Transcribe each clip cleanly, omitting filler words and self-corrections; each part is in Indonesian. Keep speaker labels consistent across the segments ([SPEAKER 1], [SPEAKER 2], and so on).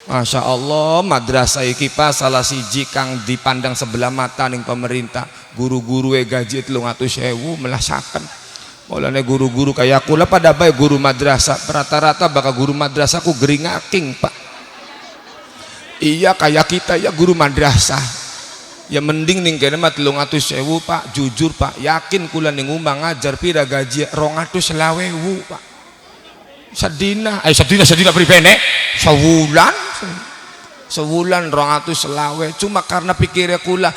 [SPEAKER 1] Masya Allah, madrasah iki Pak salah siji kang dipandang sebelah mata ning pemerintah. Guru-guru gaji 300.000 melasakan. Mulane guru-guru kayak aku lah pada baik guru madrasah. Rata-rata bakal guru madrasah ku gering aking Pak. Iya kayak kita ya guru madrasah. Ya mending ning kene mah 300.000 Pak, jujur Pak. Yakin kula ning omah ngajar pira gaji 220.000 Pak. Sedina pripene? Sewulan 220. Cuma karena pikirnya kula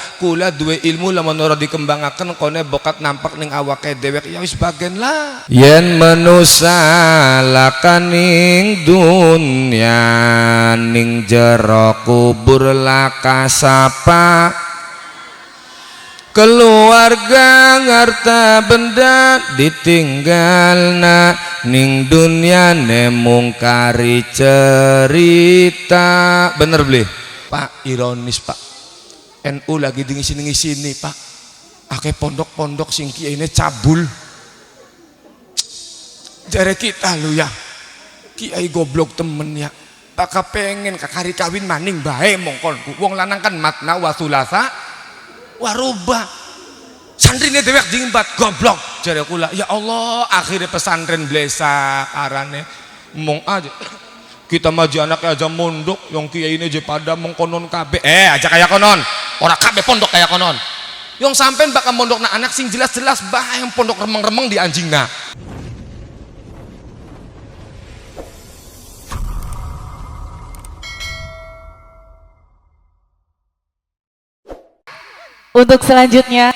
[SPEAKER 1] duwe ilmu lamun ora dikembangaken kone bokat nampak ning awake dhewek ya wis bagen lah. Yen manusa lakaning dunya ning jero kubur lakasapa keluarga ngarta benda ditinggalna ning dunia nemung kari cerita. Bener beli Pak, ironis Pak, NU lagi di sini Pak, akeh pondok-pondok sing kiyaine cabul. Jare kita lu ya kiai goblok temen ya, bakal pengen kakari kawin maning bae mongkon wong lanang kan matna wa sulasa warubah santrine dewek jingbat goblok. Jare kula ya Allah akhirnya pesantren blesa arane mong aja kita maju anaknya aja mondok yang kiai ini aja pada mengkonon kabeh aja kayak konon orang kabeh pondok kayak konon yang sampean bakal mondok na anak sing jelas-jelas bah yang pondok remeng-remeng di anjingna.
[SPEAKER 2] Untuk selanjutnya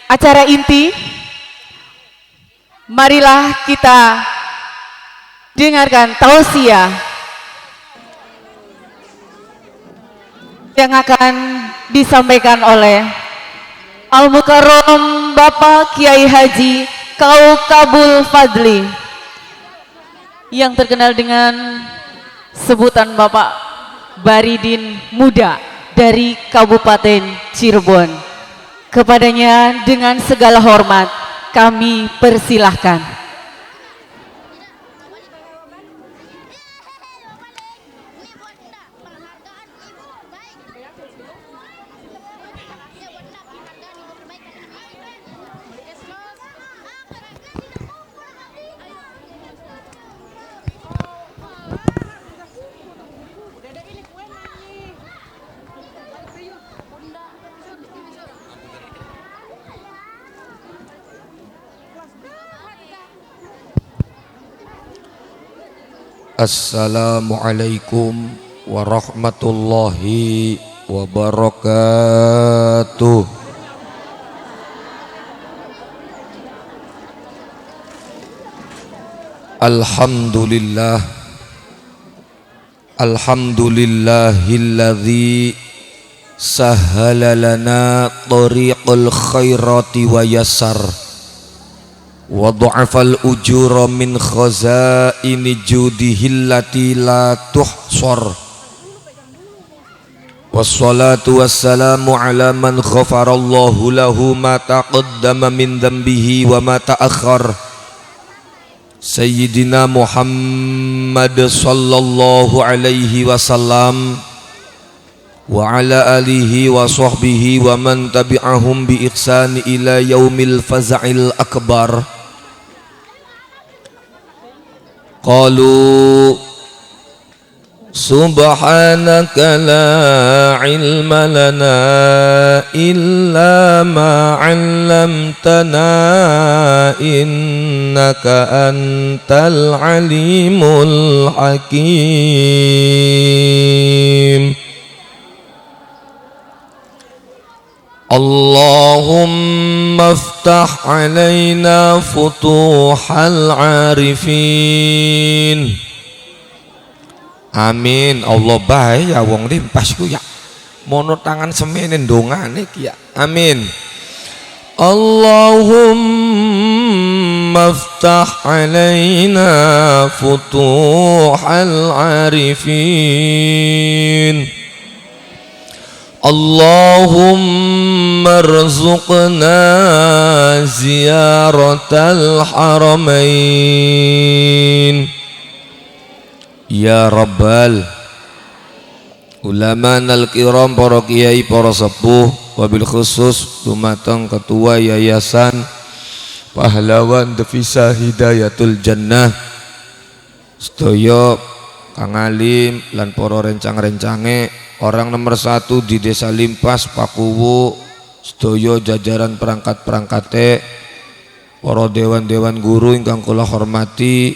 [SPEAKER 2] acara inti, marilah kita dengarkan tausiah yang akan disampaikan oleh Al-Mukarram Bapak Kiai Haji Kaukabul Fadli yang terkenal dengan sebutan Bapak Baridin Muda dari Kabupaten Cirebon. Kepadanya dengan segala hormat kami persilahkan.
[SPEAKER 1] Assalamualaikum warahmatullahi wabarakatuh. Alhamdulillahilladzi sahhala lana tariqal khairati wa yassar wa dha'afal ujura min khazaini judihi allati la tuhsar. Wassalatu wassalamu ala man ghafarallahu lahu ma taqaddama min dhanbihi wa ma ta'akhkhar, Sayyidina Muhammad sallallahu alaihi wasallam wa ala alihi wa sahbihi wa man tabi'ahum bi ihsan ila yaumil faza'il akbar. Qalu subhanaka la ilma lana illa ma 'allamtana innaka antal alimul hakim. Allahumma aftah alaina futuhal arifin. Amin. Allah bae ya wong limpas ku ya. Mono tangan semene ndongane ki ya. Amin. Allahumma aftah alaina futuhal arifin. Allahumma rzuqna ziyaratal haramain. Ya Rabbal
[SPEAKER 3] ulama nal kiram para kiai para sepuh, wabil khusus dumateng ketua yayasan pahlawan devisa hidayatul jannah sedaya Kang Alim lan para rencang-rencange orang nomor 1 di Desa Limpas Pakuwu sedaya jajaran perangkat-perangkate para dewan-dewan guru ingkang kula hormati,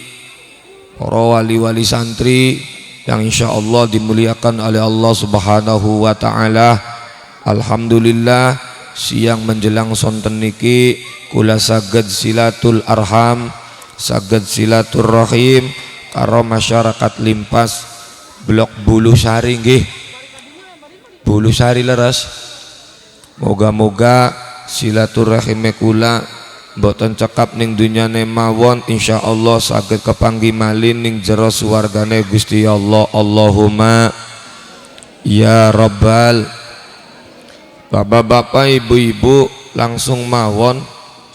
[SPEAKER 3] para wali-wali santri yang insya Allah dimuliakan oleh Allah Subhanahu wa Ta'ala. Alhamdulillah siang menjelang sonten niki kula saged silatul arham, saged silatul rahim karo masyarakat Limpas Blok Bulu Sari nggih. Bulu Sari leres. Moga-moga silaturahime kula mboten cekap ning dunyane mawon, insyaallah saged kepanggih malih ning jero swargane Gusti Allah. Allahumma ya rabbal. Bapak-bapak, ibu-ibu langsung mawon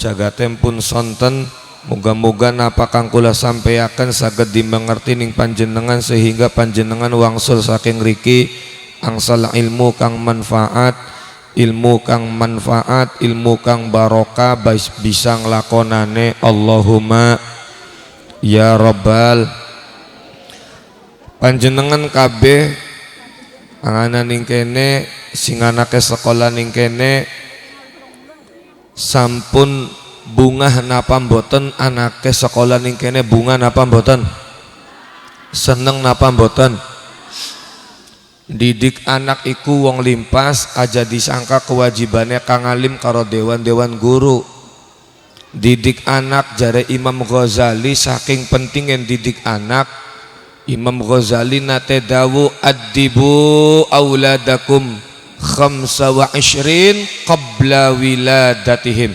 [SPEAKER 3] jagatipun sonten. Moga-moga napa kang kula sampaiaken saged dimengerti ning panjenengan sehingga panjenengan wangsul saking riki angsal ilmu kang manfaat, ilmu kang barokah bisa nglakonane. Allahumma ya rabbal. Panjenengan kabeh angana ning kene sing anake sekolah ning kene sampun bunga napa mboten anake sekolah ning kene bunga napa mboten, seneng napa mboten? Didik anak iku wong Limpas aja disangka kewajibannya Kang Alim karo dewan-dewan guru. Didik anak jare Imam Ghazali saking pentingnya didik anak. Imam Ghazali nate dawu addibu auladakum khamsa wa ishrin qabla wiladatihim.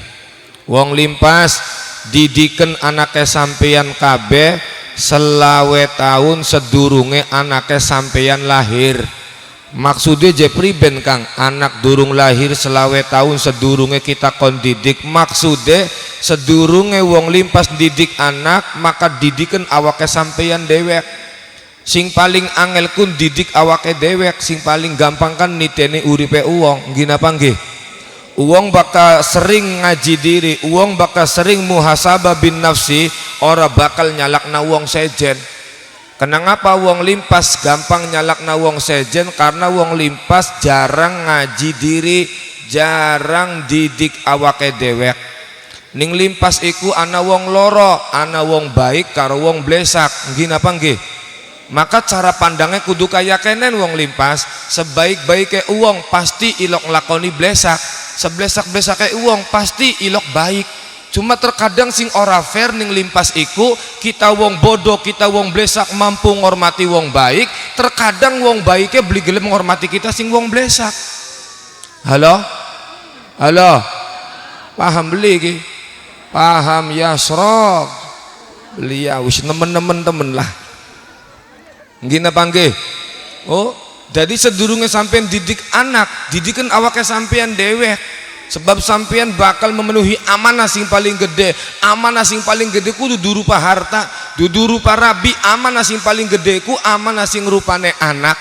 [SPEAKER 3] Wong Limpas didiken anake sampeyan kabeh selawe tahun sedurunge anake sampeyan lahir. Maksudnya jepri ben Kang, anak durung lahir selawe tahun sedurunge kita kon didik. Maksudnya sedurunge wong Limpas didik anak maka didiken awake sampeyan dewek. Sing paling angel kun didik awake dewek, sing paling gampang kan niteni uripe uwong. Nggih napa nggih? Uang bakal sering ngaji diri, uang bakal sering muhasabah bin nafsi, ora bakal nyalakna uang sejen. Kenapa uang Limpas gampang nyalakna uang sejen? Karena uang Limpas jarang ngaji diri, jarang didik awake dewek. Ning Limpas iku ana wong loro, ana wong baik karo wong blesak. Nggih napa nggih? Maka cara pandangnya kudu kaya kenen wong Limpas, sebaik-baiknya uang pasti ilok nglakoni blesak, seblesak-blesake uang pasti ilok baik. Cuma terkadang sing ora fair ning Limpas iku kita wong bodoh, kita wong blesak mampu ngormati wong baik, terkadang wong baiknya beli gelem ngormati kita sing wong blesak. Halo? Halo? Paham beli iki? Paham ya srok. Beli ya wis nemen-nemen temen lah. Nggih napa nggih? Oh, jadi sedurunge sampean didik anak, didikan awake sampean dewek. Sebab sampean bakal memenuhi amanah sing paling gede. Amanah sing paling gede kudu rupa harta, dudu rupa rabi. Amanah sing paling gede ku amanah sing rupane anak.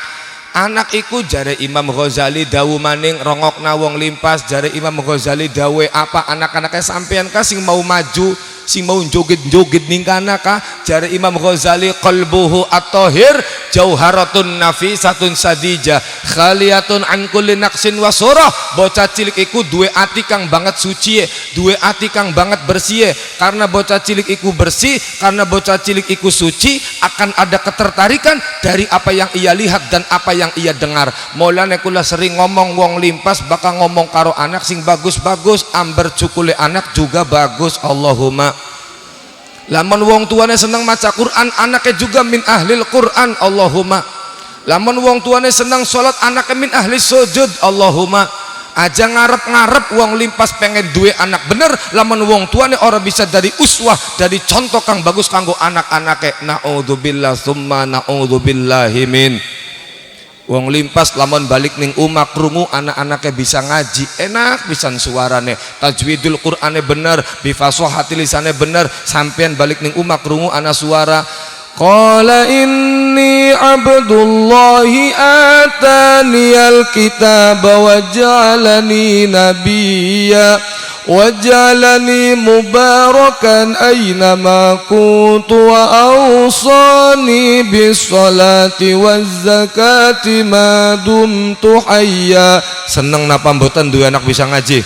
[SPEAKER 3] Anak iku jare Imam Ghazali dawu maning rongokna wong Limpas, jare Imam Ghazali dawe apa anak-anaknya sampean ka sing mau maju, sing mau joget-joget ning kana ka, jare Imam Ghazali qalbuhu at-tahir jauharatun nafisatun sadijah khaliyatun an kulli naqsin wa surah. Bocah cilik iku duwe ati kang banget suci, duwe ati kang banget bersih. Karena bocah cilik iku bersih, karena bocah cilik iku suci, akan ada ketertarikan dari apa yang ia lihat dan apa yang ia dengar. Maulana kula sering ngomong wong Limpas bakal ngomong karo anak sing bagus-bagus, amber cukule anak juga bagus. Allahumma. Lamun wong tuane seneng maca Quran, anaknya juga min ahlil Quran. Allahumma. Lamun wong tuane seneng sholat, anaknya min ahli sujud. Allahumma. Aja ngarep-ngarep wong Limpas pengen duwe anak bener, lamun wong tuane ora bisa dari uswah, dari contoh kang bagus kanggo anak-anake. Naudzubillah summa naudzubillahi min. Wong Limpas lamun balik ning umah krungu anak-anaknya bisa ngaji, enak pisan suarane, tajwidul Qur'ane bener, bifasahati lisane bener. Sampean balik ning umah krungu anak suara Qala inni abdullahi ataniyal kitaba wa ja'alani nabiyya wa ja'alani mubarakan aynama kuntu wa awsani bis salati waz zakati ma dumtu hayya. Seneng napa mboten duwe anak bisa ngaji?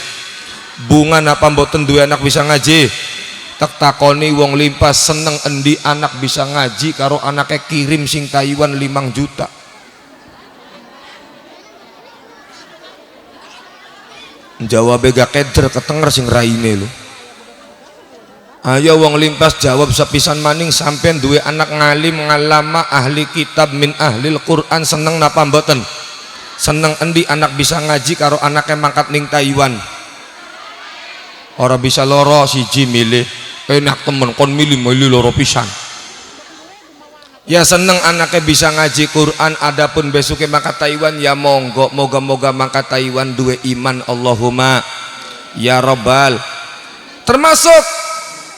[SPEAKER 3] Bunga napa mboten duwe anak bisa ngaji? Tak takoni wong limpas seneng endi anak bisa ngaji karo anaknya kirim sing Taiwan 5 juta. Jawab gak keder ketenger sing raine lho. Ayo wong limpas jawab sepisan maning sampean duwe anak ngalim ngalama ahli kitab min ahlil Quran seneng napa mboten? Seneng endi anak bisa ngaji karo anaknya mangkat ning Taiwan. Ora bisa loro siji milih enak temen kon milih loro pisan. Ya seneng anaknya bisa ngaji Quran adapun besoknya mangkat Taiwan ya monggo moga-moga mangkat Taiwan duwe iman Allahumma ya robbal. Termasuk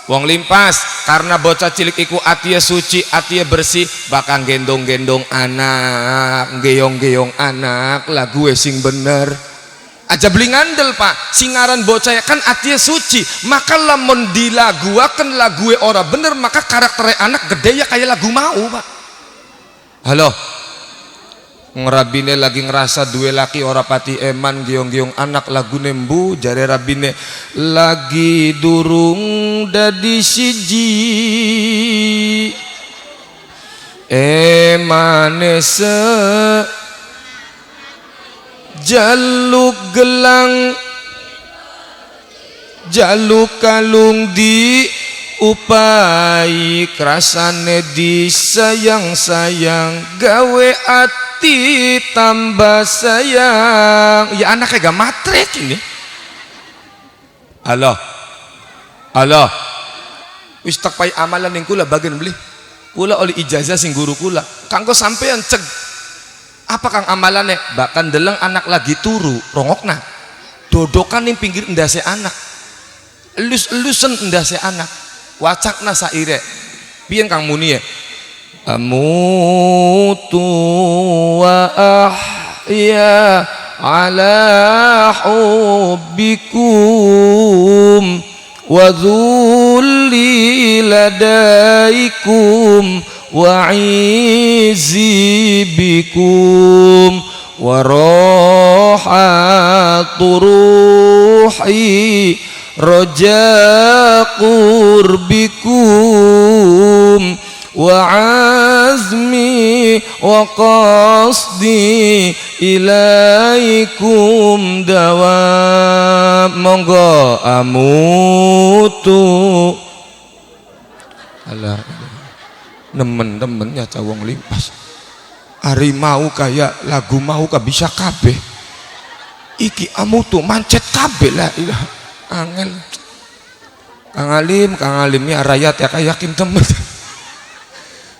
[SPEAKER 3] wong limpas karena bocah cilik iku atiye suci atiye bersih bakal gendong-gendong anak geyong-geyong anak lagu sing bener aja beli ngandel pak singaran bocah kan atiye suci maka lamun dilaguaken lague ora bener maka karakter anak gede ya kayak lagu mau pak. Halo ngerabine lagi ngerasa duwe laki ora pati eman giong-giong anak lagu nembu jare rabine lagi durung dadi siji emane se jaluk gelang jaluk kalung di upai kerasane disayang-sayang gawe ati tambah sayang ya anaknya gak matrek ini. Halo wis tak pay amalan yang kula bagian beli kula oleh ijazah sing guru kula kanggo sampean ceg apa kang amalannya bahkan deleng anak lagi turu rongokna dodokan ning pinggir endase anak elus-elusen endase anak wacakna saire piyen kang muni ya amutu wa ahya ala hubbikum wa dhulli ladaikum wa izi bikum wa rohatu ruhi roja qurbikum wa azmi wa qasdi ilaikum dawam monggo amutu alah nemen-nemennya cawong limpas hari mau kayak lagu mau bisa kabeh iki amutu mancet kabeh lah ilah angel Kang Alim ya rakyat ya kayak yakin temen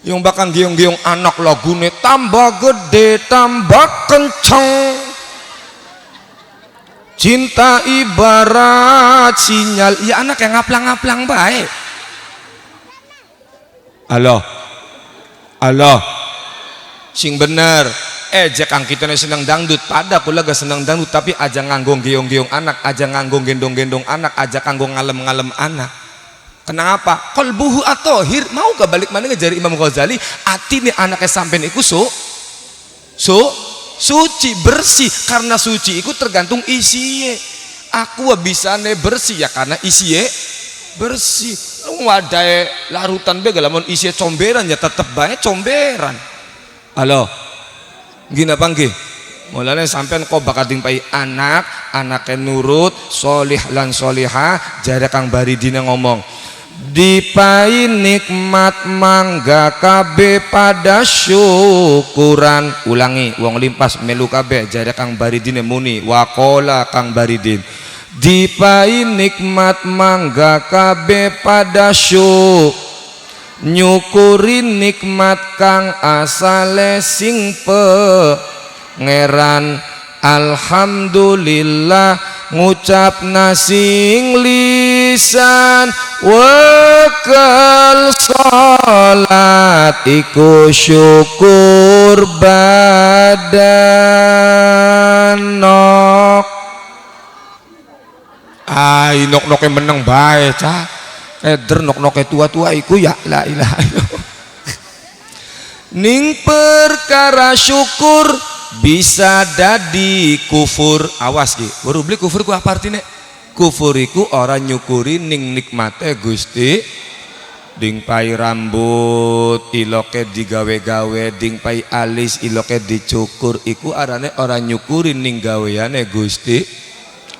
[SPEAKER 3] yang bakal giong-giong anak lagune tambah gede tambah kenceng cinta ibarat sinyal ya anak yang ngaplang-ngaplang baik. Halo sing bener kang kita seneng dangdut pada kula gak seneng dangdut tapi aja nganggo giong-giong anak aja nganggo gendong-gendong anak aja nganggo ngalem-ngalem anak. Kenapa? Qalbuhu atohir mau gak balik mana ngejari Imam Ghazali ati nih anaknya sampean iku suci bersih karena suci iku tergantung isiye aku bisa ne bersih ya karena isiye bersih wadai larutan bega lamun isiye comberan ya tetep bae comberan. Halo gini apa nggih mulane sampean kok bakal dimpai anaknya nurut solih lan solihah jare Kang Baridina ngomong dipai nikmat mangga kabe pada syukuran ulangi wong limpas melu kabe jare Kang Baridin muni wakola Kang Baridin dipai nikmat mangga kabe pada nyukuri nikmat kang asale sing pangeran alhamdulillah ngucap nasing lisan wakal salat iku syukur badan nok
[SPEAKER 1] nok-noke meneng bae cah eder nok-noke tua-tua iku ya la ilaha illallah
[SPEAKER 3] ning perkara syukur bisa dadi kufur. Awas ki baru beli kufur ku apa artinya? Kufur iku orang nyukuri ning nikmate Gusti. Ding pai rambut iloke digawe-gawe, ding pai alis iloke dicukur, iku arane orang nyukuri ning gaweane Gusti.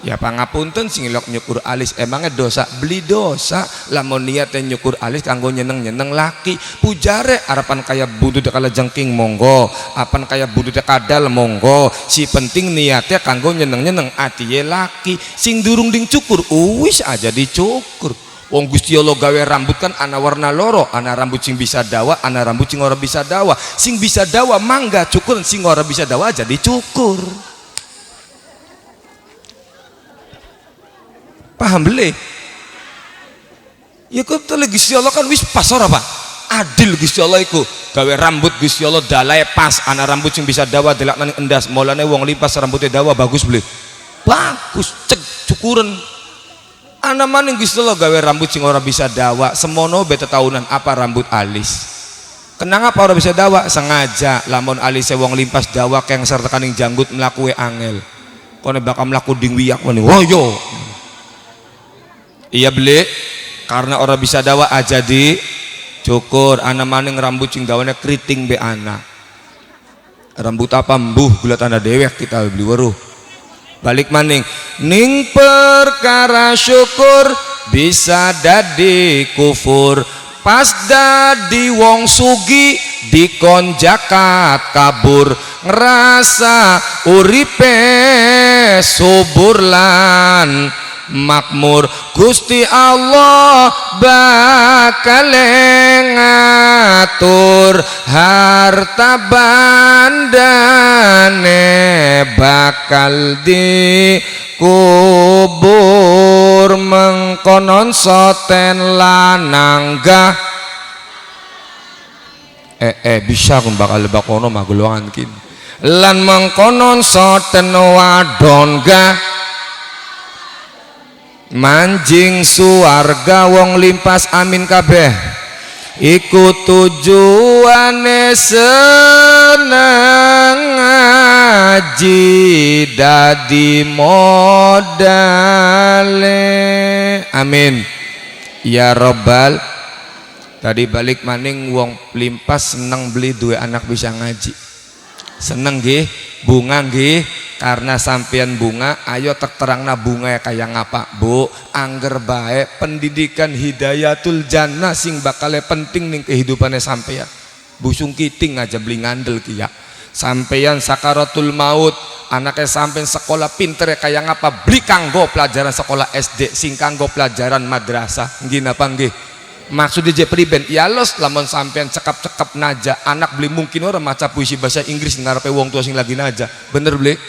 [SPEAKER 3] Ya pangapunten sing ilok nyukur alis emangnya dosa? Beli dosa. Lamun niatnya nyukur alis kanggo nyeneng-nyeneng laki, pujare harapan kaya budu kala jengking monggo, apan kaya budu kadal monggo, si penting niatnya kanggo nyeneng-nyeneng atiye laki. Sing durung ding cukur wis aja dicukur. Wong Gusti Allah gawe rambut kan ana warna loro, ana rambut sing bisa dawa, ana rambut sing ora bisa dawa. Sing bisa dawa mangga cukur, sing ora bisa dawa aja dicukur. Paham beli? Ya kok tele Gusti Allah kan wis pas ora Pak? Adil Gusti Allah iku. Gawe rambut Gusti Allah dalae pas, ana rambut sing bisa dawa delak nang endas. Mulane wong limpas rambutnya dawa bagus beli. Bagus cek cukuran. Ana maning Gusti Allah gawe rambut sing ora bisa dawa, semono beta tahunan apa rambut alis. Kenang apa ora bisa dawa? Sengaja lamun alise wong limpas dawa keng serta kaning janggut mlaku angel. Kone bakal mlaku ding wiyak ngene. Woyo. Iya beli karena orang bisa dawa aja di cukur. Ana maning rambut sing dawane keriting be ana rambut apa mbuh gula tanda dewek kita beli weruh balik maning ning perkara syukur bisa dadi kufur pas dadi wong sugi dikon jakat kabur ngerasa uripe subur lan makmur Gusti Allah bakal ngatur harta bandane bakal dikubur mengkonon soten lanangga bisa kun bakal bakono magulungan kin lan mengkonon soten wadon ga manjing suarga wong limpas amin kabeh iku tujuane seneng ngaji dadi modale amin ya robbal. Tadi balik maning wong limpas seneng beli dua anak bisa ngaji seneng nggih bunga nggih karena sampean bunga ayo terangna bunga ya kayak ngapa Bu angger bae pendidikan hidayatul jannah sing bakal penting ning kehidupannya sampean busung kiting aja beli ngandel kia sampean sakaratul maut anaknya sampean sekolah pinter ya kayak ngapa beli kanggo pelajaran sekolah SD sing kanggo pelajaran madrasah nggih napa nggih maksudnya je priben ya los lamun sampean cekap-cekap naja anak beli mungkin orang maca puisi bahasa Inggris ngarepe wong tua sing lagi naja bener beli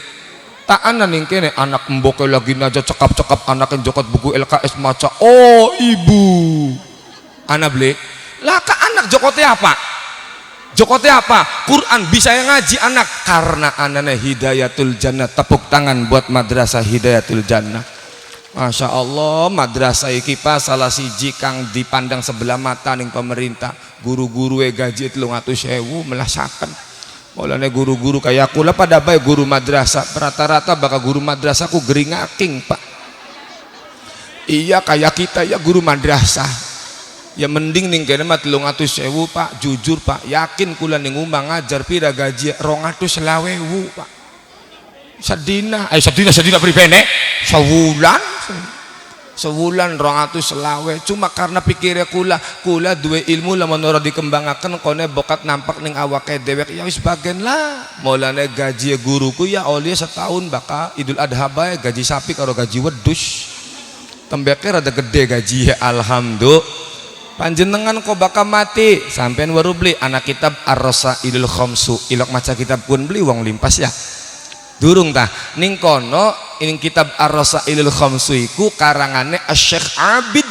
[SPEAKER 3] tak ana ning kene anak mboke lagi naja cekap-cekap anak yang jokot buku LKS maca oh ibu anak beli lah ka anak jokotnya apa Quran bisa yang ngaji anak karena anaknya hidayatul jannah tepuk tangan buat madrasah hidayatul jannah. Masya Allah madrasah iki pas salah siji kang dipandang sebelah mata ning pemerintah guru-guru gaji 300.000 melasakan mulane guru-guru kayak aku lah pada baik guru madrasah rata-rata bakal guru madrasah ku geringaking Pak iya kayak kita ya guru madrasah ya mending ning kene mah 300.000 Pak jujur Pak yakin kula ning omah ngajar pira gaji 220.000 Pak sedina pribene sewulan 220 cuma karena pikirnya kula duwe ilmu lamun ora dikembangaken kone bokat nampak ning awake dewek ya wis bagian lah mulane gaji guruku ya oli setahun bakal Idul Adha bae gaji sapi karo gaji wedhus tembeke rada gede gaji ya alhamdulillah panjenengan kok bakal mati sampean baru beli anak kitab Ar-Rasailul Khamsu ilok maca kitab pun beli wong limpas ya Durung tah ning kono ing kitab Ar-Rasailul Khamsu iku karangane Asy-Syaikh Abid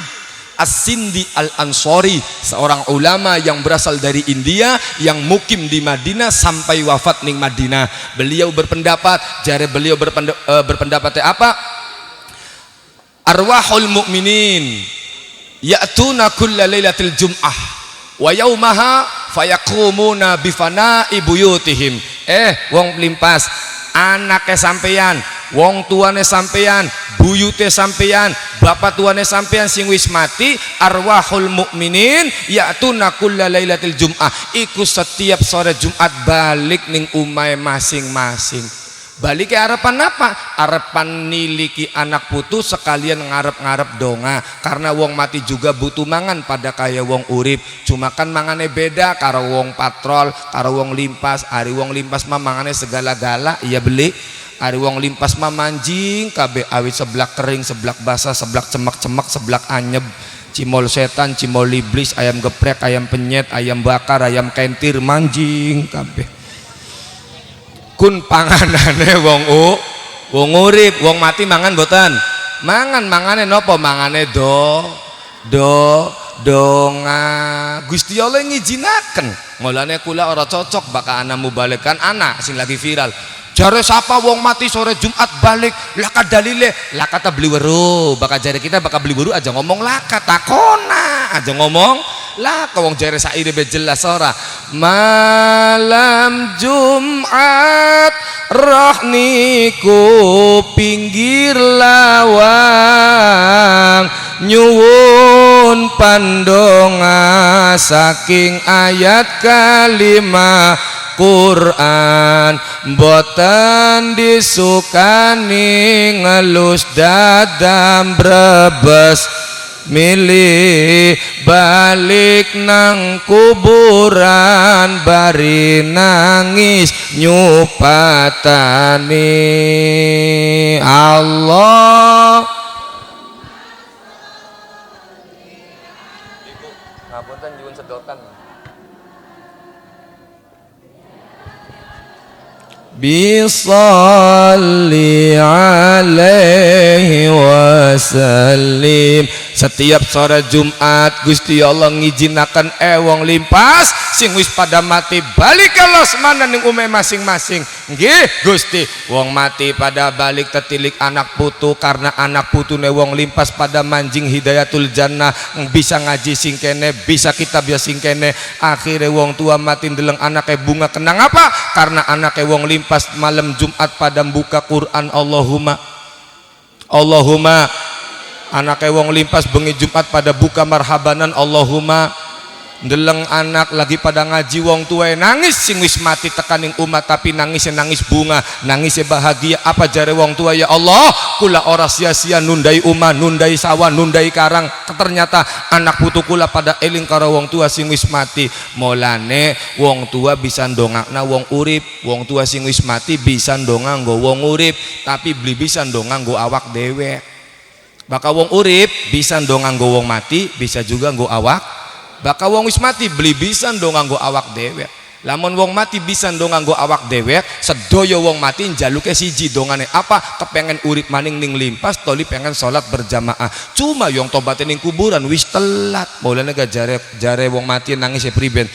[SPEAKER 3] As-Sindi Al-Ansori, seorang ulama yang berasal dari India yang mukim di Madinah sampai wafat ning Madinah. Beliau berpendapat, jare beliau berpendapatnya apa? Arwahul mu'minin ya'tuna kulla lailatil jum'ah wa yaumaha fayaqumuna bifana'i buyutihim. Wong limpas, anaknya sampeyan, wong tuane sampeyan, buyute sampeyan, bapak tuane sampeyan sing wis mati, arwahul mukminin ya'tuna kulla lailatil jum'ah, iku setiap sore Jumat balik ning umahe masing-masing. Balik ke harapan apa? Harapan niliki anak putu sekalian ngarep-ngarep donga, karena wong mati juga butuh mangan pada kaya wong urip, cuma kan mangane beda karo wong patrol, karo wong limpas. Ari wong limpas mah mangane segala-gala, iya beli. Ari wong limpas mah manjing kabeh, awit seblak kering, seblak basah, seblak cemek-cemek, seblak anyep, cimol setan, cimol iblis, ayam geprek, ayam penyet, ayam bakar, ayam kentir, manjing kabeh. Kun panganane wong urip, wong mati mangan boten. Mangane nopo? Mangane donga. Gusti Allah ngijinaken. Mulane kula ora cocok bakal ana mubalekan anak sing lagi viral. Jare sapa wong mati sore Jumat balik, laka dalile, laka ta beli weru. Bakal jare kita bakal beli weru aja ngomong laka, takona aja ngomong lah wong jare saire be jelas ora. Malam Jumat rohniku pinggir lawang nyuwun pandonga saking ayat kalimah Quran, boten disukani ngelus dadam brebes, milih balik nang kuburan bari nangis nyupatani Allah. Ngapunten nyuwun sedotan. Bisalli alaihi wasallim. Setiap sore Jumat Gusti Allah ngijinaken wong limpas sing wis pada mati balik kelos mana ning ume masing-masing. Nggih Gusti, wong mati pada balik tetilik anak putu, karena anak putune wong limpas pada manjing hidayatul jannah, bisa ngaji sing kene, bisa kitab ya sing kene. Akhire wong tua mati ndeleng anake bunga kenang apa? Karena anake wong limpas malam Jumat pada buka Quran. Allahumma anake wong limpas bengi Jumat pada buka marhabanan Allahumma. Ndeleng anak lagi pada ngaji wong tua nangis sing wis mati tekaning umat, tapi nangisnya nangis bunga, nangisnya bahagia. Apa jare wong tua? Ya Allah, kula ora sia-sia nundai umah, nundai sawah, nundai karang. Ternyata anak putu kula pada eling karo wong tua sing wis mati. Molane wong tua bisa ndongakna wong urip, wong tua sing wis mati bisa ndonga nggo wong urip, tapi beli bisa ndonga nggo awak dhewe. Bakal wong urip bisa ndonga nggo wong mati, bisa juga nggo awak. Bakal wong wis mati beli bisa ndong nganggo awak dewek. Lamun wong mati bisa ndong nganggo awak dewek, sedaya wong mati njaluke siji dongane apa? Kepengen urip maning ning limpas, toli pengen salat berjamaah. Cuma yang tobaté ning kuburan wis telat. Maulana ga jare wong mati nangis e priben.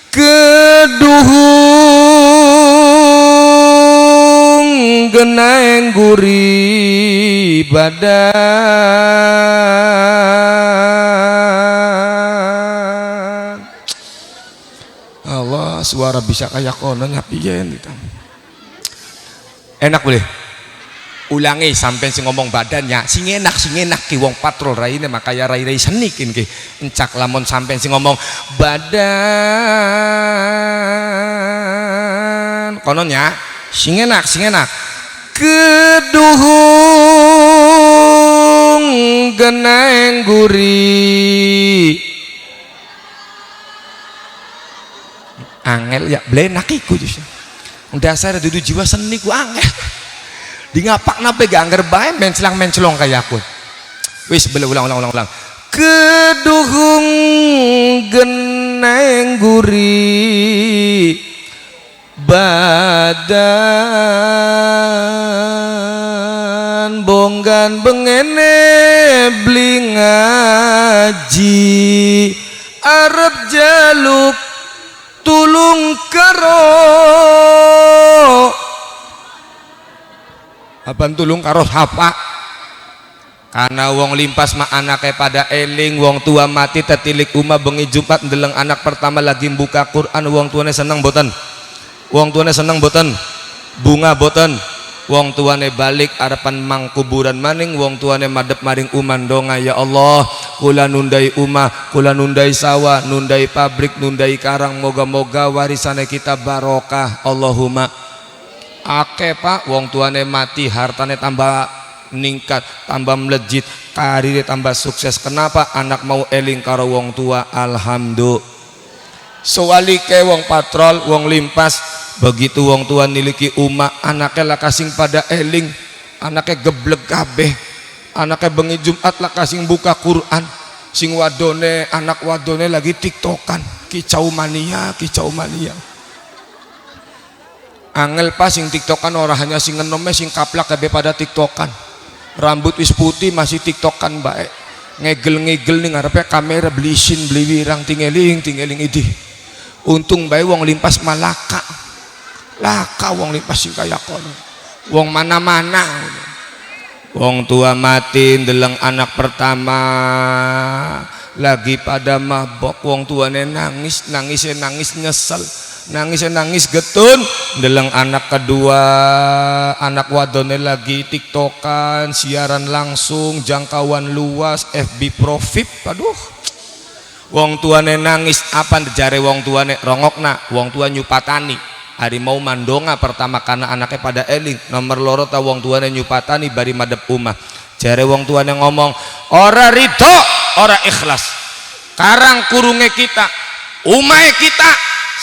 [SPEAKER 3] Keduhung geneng guri badan. Allah, suara bisa kayak kono ngapiyen gitu. Enak boleh. Ulangi sampai sing ngomong badannya sing enak ki wong patrol raine makaya rai senikin ki encak lamun sampai sing ngomong badan kononnya sing enak keduhung geneng guri angel ya blenak iku justru dasar dudu jiwa seni ku angel di ngapak nape gak angger bae mencelong kayak aku wis beli ulang keduhung geneng guri badan Wonggan bengene beli ngaji arep jaluk tulung karo
[SPEAKER 1] Aban tulung karo sapa?
[SPEAKER 3] karena wong limpas mah anaknya pada eling, wong tua mati tetilik umah bengi Jumat ndeleng anak pertama lagi buka Quran, wong tuane seneng boten? Wong tuane seneng boten? Bunga boten? Wong tuane balik arepan mang kuburan maning, wong tuane madep maring umandonga, ya Allah kula nundai umah, kula nundai sawah, nundai pabrik, nundai karang, moga-moga warisane kita barokah Allahumma. Akeh Pak wong tuane mati hartane tambah ningkat, tambah melejit, karirnya tambah sukses. Kenapa? Anak mau eling karo wong tua. Alhamdulillah. Sewalike wong patrol, wong limpas, begitu wong tua niliki umah, anaknya lah kasing pada eling, anaknya geblek kabeh, anaknya bengi Jumat lah kasing buka Quran, sing wadone, anak wadone lagi tiktokan, kicau mania. Angel pas sing tiktokan orang hanya sing ngenome sing kaplak kabeh pada tiktokan, rambut wis putih masih tiktokan baik, ngegel nih ngarepe kamera belisin beli wirang tingeling idih. Untung bae wong limpas malaka laka wong limpas sing kaya kono, wong mana-mana. Wong tua mati ndeleng anak pertama lagi pada mabok, wong tuane nangis nyesel, nangis getun ndeleng anak kedua, anak wadone lagi tiktokan, siaran langsung, jangkauan luas, FB profit. Aduh, wong tuane nangis. Apa jare wong tuane? Rongokna wong tua nyupatani harimau mandonga pertama karena anaknya pada eling, nomor loro ta wong tuane nyupatani bari madep umah. Jare wong tuane ngomong ora ridho, ora ikhlas, karang kurunge kita, umahe kita,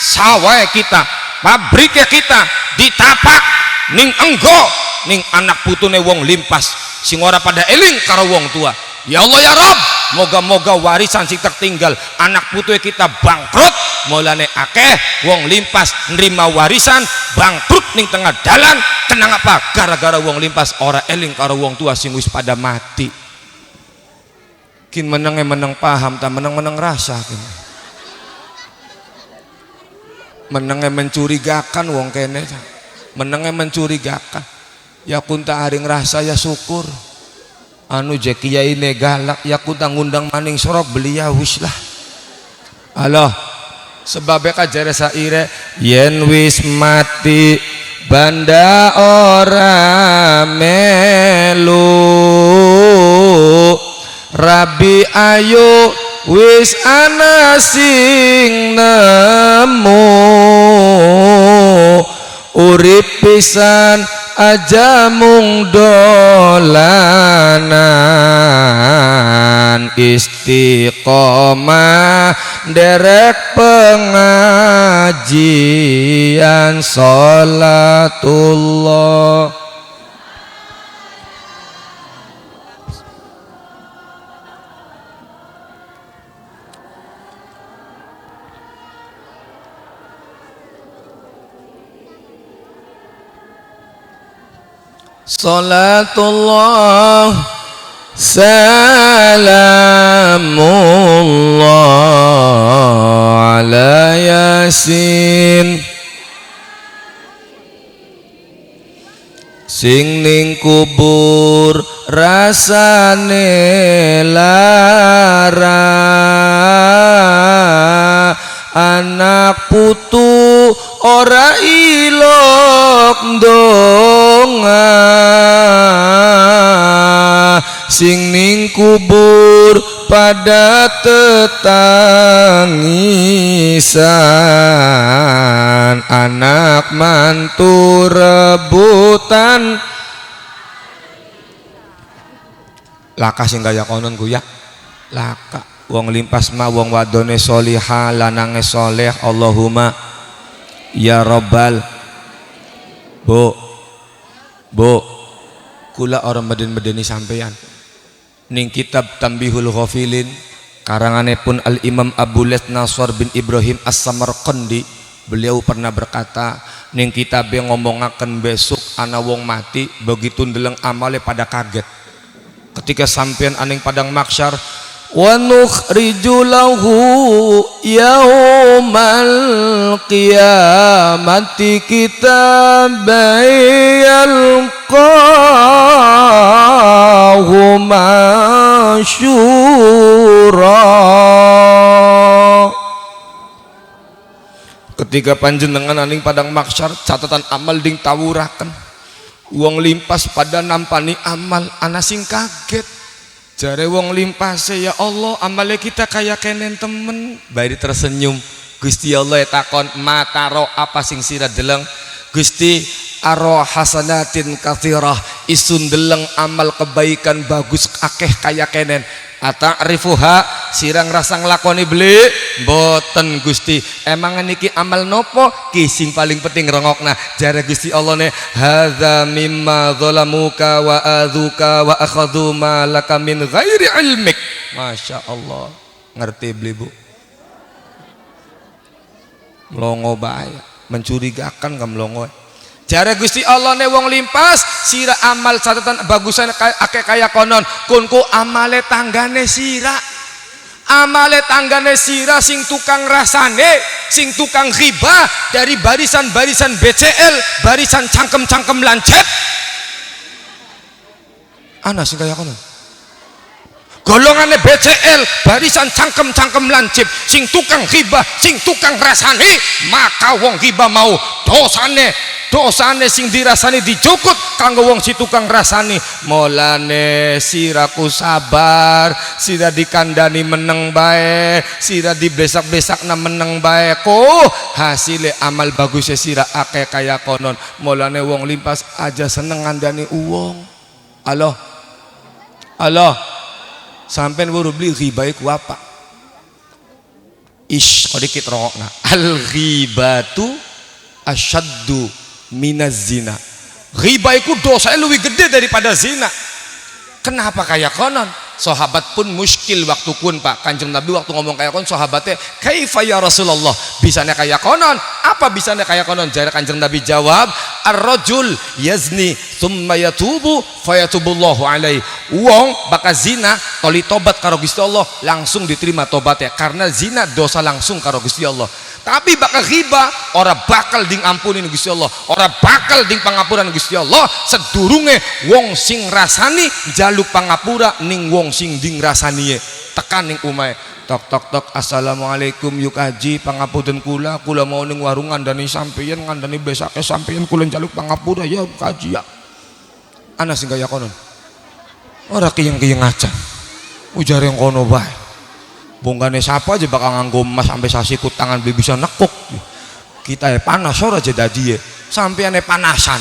[SPEAKER 3] sawahe kita, pabrike kita ditapak ning enggo ning anak putune wong limpas sing ora pada eling karo wong tua. Ya Allah ya Rob, moga-moga warisan sing tertinggal anak putune kita bangkrut, mulane akeh wong limpas nerima warisan bangkrut ning tengah dalan. Kenang apa? Gara-gara wong limpas ora eling karo wong tua sing wis pada mati. Kin meneng paham ta, meneng rasa kin. Menenge mencurigakan wong kene, menenge mencurigakan. Ya kunta hari ngerasa ya syukur. Anu je kiai ne galak, ya kunta ngundang maning sorok belia wis lah. Allah sebabnya kajare saire yen wis mati banda ora melu, Rabi ayo wis ana sing nemu, urip pisan aja mung dolanan, istiqomah derek pengajian sholatullah. Salatullah salamullah ala yasin, sing ning kubur rasane lara, anak putu ora ilok ndonga, sing ning kubur pada tetangisan, anak mantu rebutan. Laka sing kaya konon ku ya laka. Wong limpas mah wong wadone solihah, lanange soleh. Allahumma ya Rabbal. Bu kula orang meden-medeni sampeyan ning kitab Tambihul Ghafilin karanganipun Al Imam Abu Lath Nasr bin Ibrahim As-Samarqandi, beliau pernah berkata ning kitabe ngomongaken besok ana wong mati begitu ndeleng amale pada kaget. ketika sampean aning padang mahsyar wa nukhriju lahu yaumal qiyamati kitaban yalqahu mansyura. Ketika panjenengan aning padang mahsyar catatan amal ding tawuraken wong limpas pada nampani amal ana sing kaget jare wong limpase ya Allah amale kita kaya kenen temen bari tersenyum Gusti Allah takon mataro apa sing sira deleng Gusti aro hasanatin katsirah isun deleng amal kebaikan bagus akeh kaya kenen ata'rifuha sirang rasa nglakoni beli boten Gusti emang niki amal nopo kising paling penting rongokna jare Gusti Allah ne hadza mimma zalamuka wa adzuka wa akhadhu ma laka min ghairi ilmik. Masya Allah ngerti beli bu melongo bahaya mencurigakan ka melongo jare Gusti Allah ne wong limpas sira amal catatan bagusan akeh kaya konon kunku amale tanggane sira sing tukang rasane sing tukang ghibah dari barisan-barisan BCL barisan cangkem-cangkem lancet ana sing kaya konon golongane BCL barisan cangkem-cangkem lancip sing tukang ghibah sing tukang rasane maka wong ghibah mau dosane sing dirasani dijukut kanggo wong si tukang rasani molane siraku sabar sira dikandani meneng bae sira dibesak-besakna meneng bae ko hasile amal bagusnya sira akeh kaya konon molane wong limpas aja seneng ngandani uwong Allah sampean baru beli ghibah ku apa dikit rongokna al ghibatu asyaddu minaz zina ghibah iku dosanya lebih gede daripada zina. Kenapa kaya konon sahabat pun muskil waktu kun Pak Kanjeng Nabi waktu ngomong kaya konon sahabatnya kaifa ya Rasulullah bisanya kaya konon apa bisanya kaya konon jare Kanjeng Nabi jawab ar-rajul yazni thumma yatubu fayatubullahu alaihi wong bakal zina toli tobat karo Gusti Allah langsung diterima tobatnya karena zina dosa langsung karo Gusti Allah. Tapi bakal ghibah ora bakal ding ampunin Gusti Allah ora bakal ding pangapuran Gusti Allah sedurunge wong sing rasani jaluk pangapura ning wong sing ding rasani tekan ning umahe tok assalamualaikum yuk haji pangapunten kula mau ning warung ngandani sampeyan ngandani besake sampeyan kula jaluk pangapura ya kaji ya ana sing kaya konon ora kiyeng-kiyeng aja ujare ngono bae bongkane siapa aja bakal nganggo emas sampai sasikut tangan bisa nekuk kita panas ora aja dadi sampeane panasan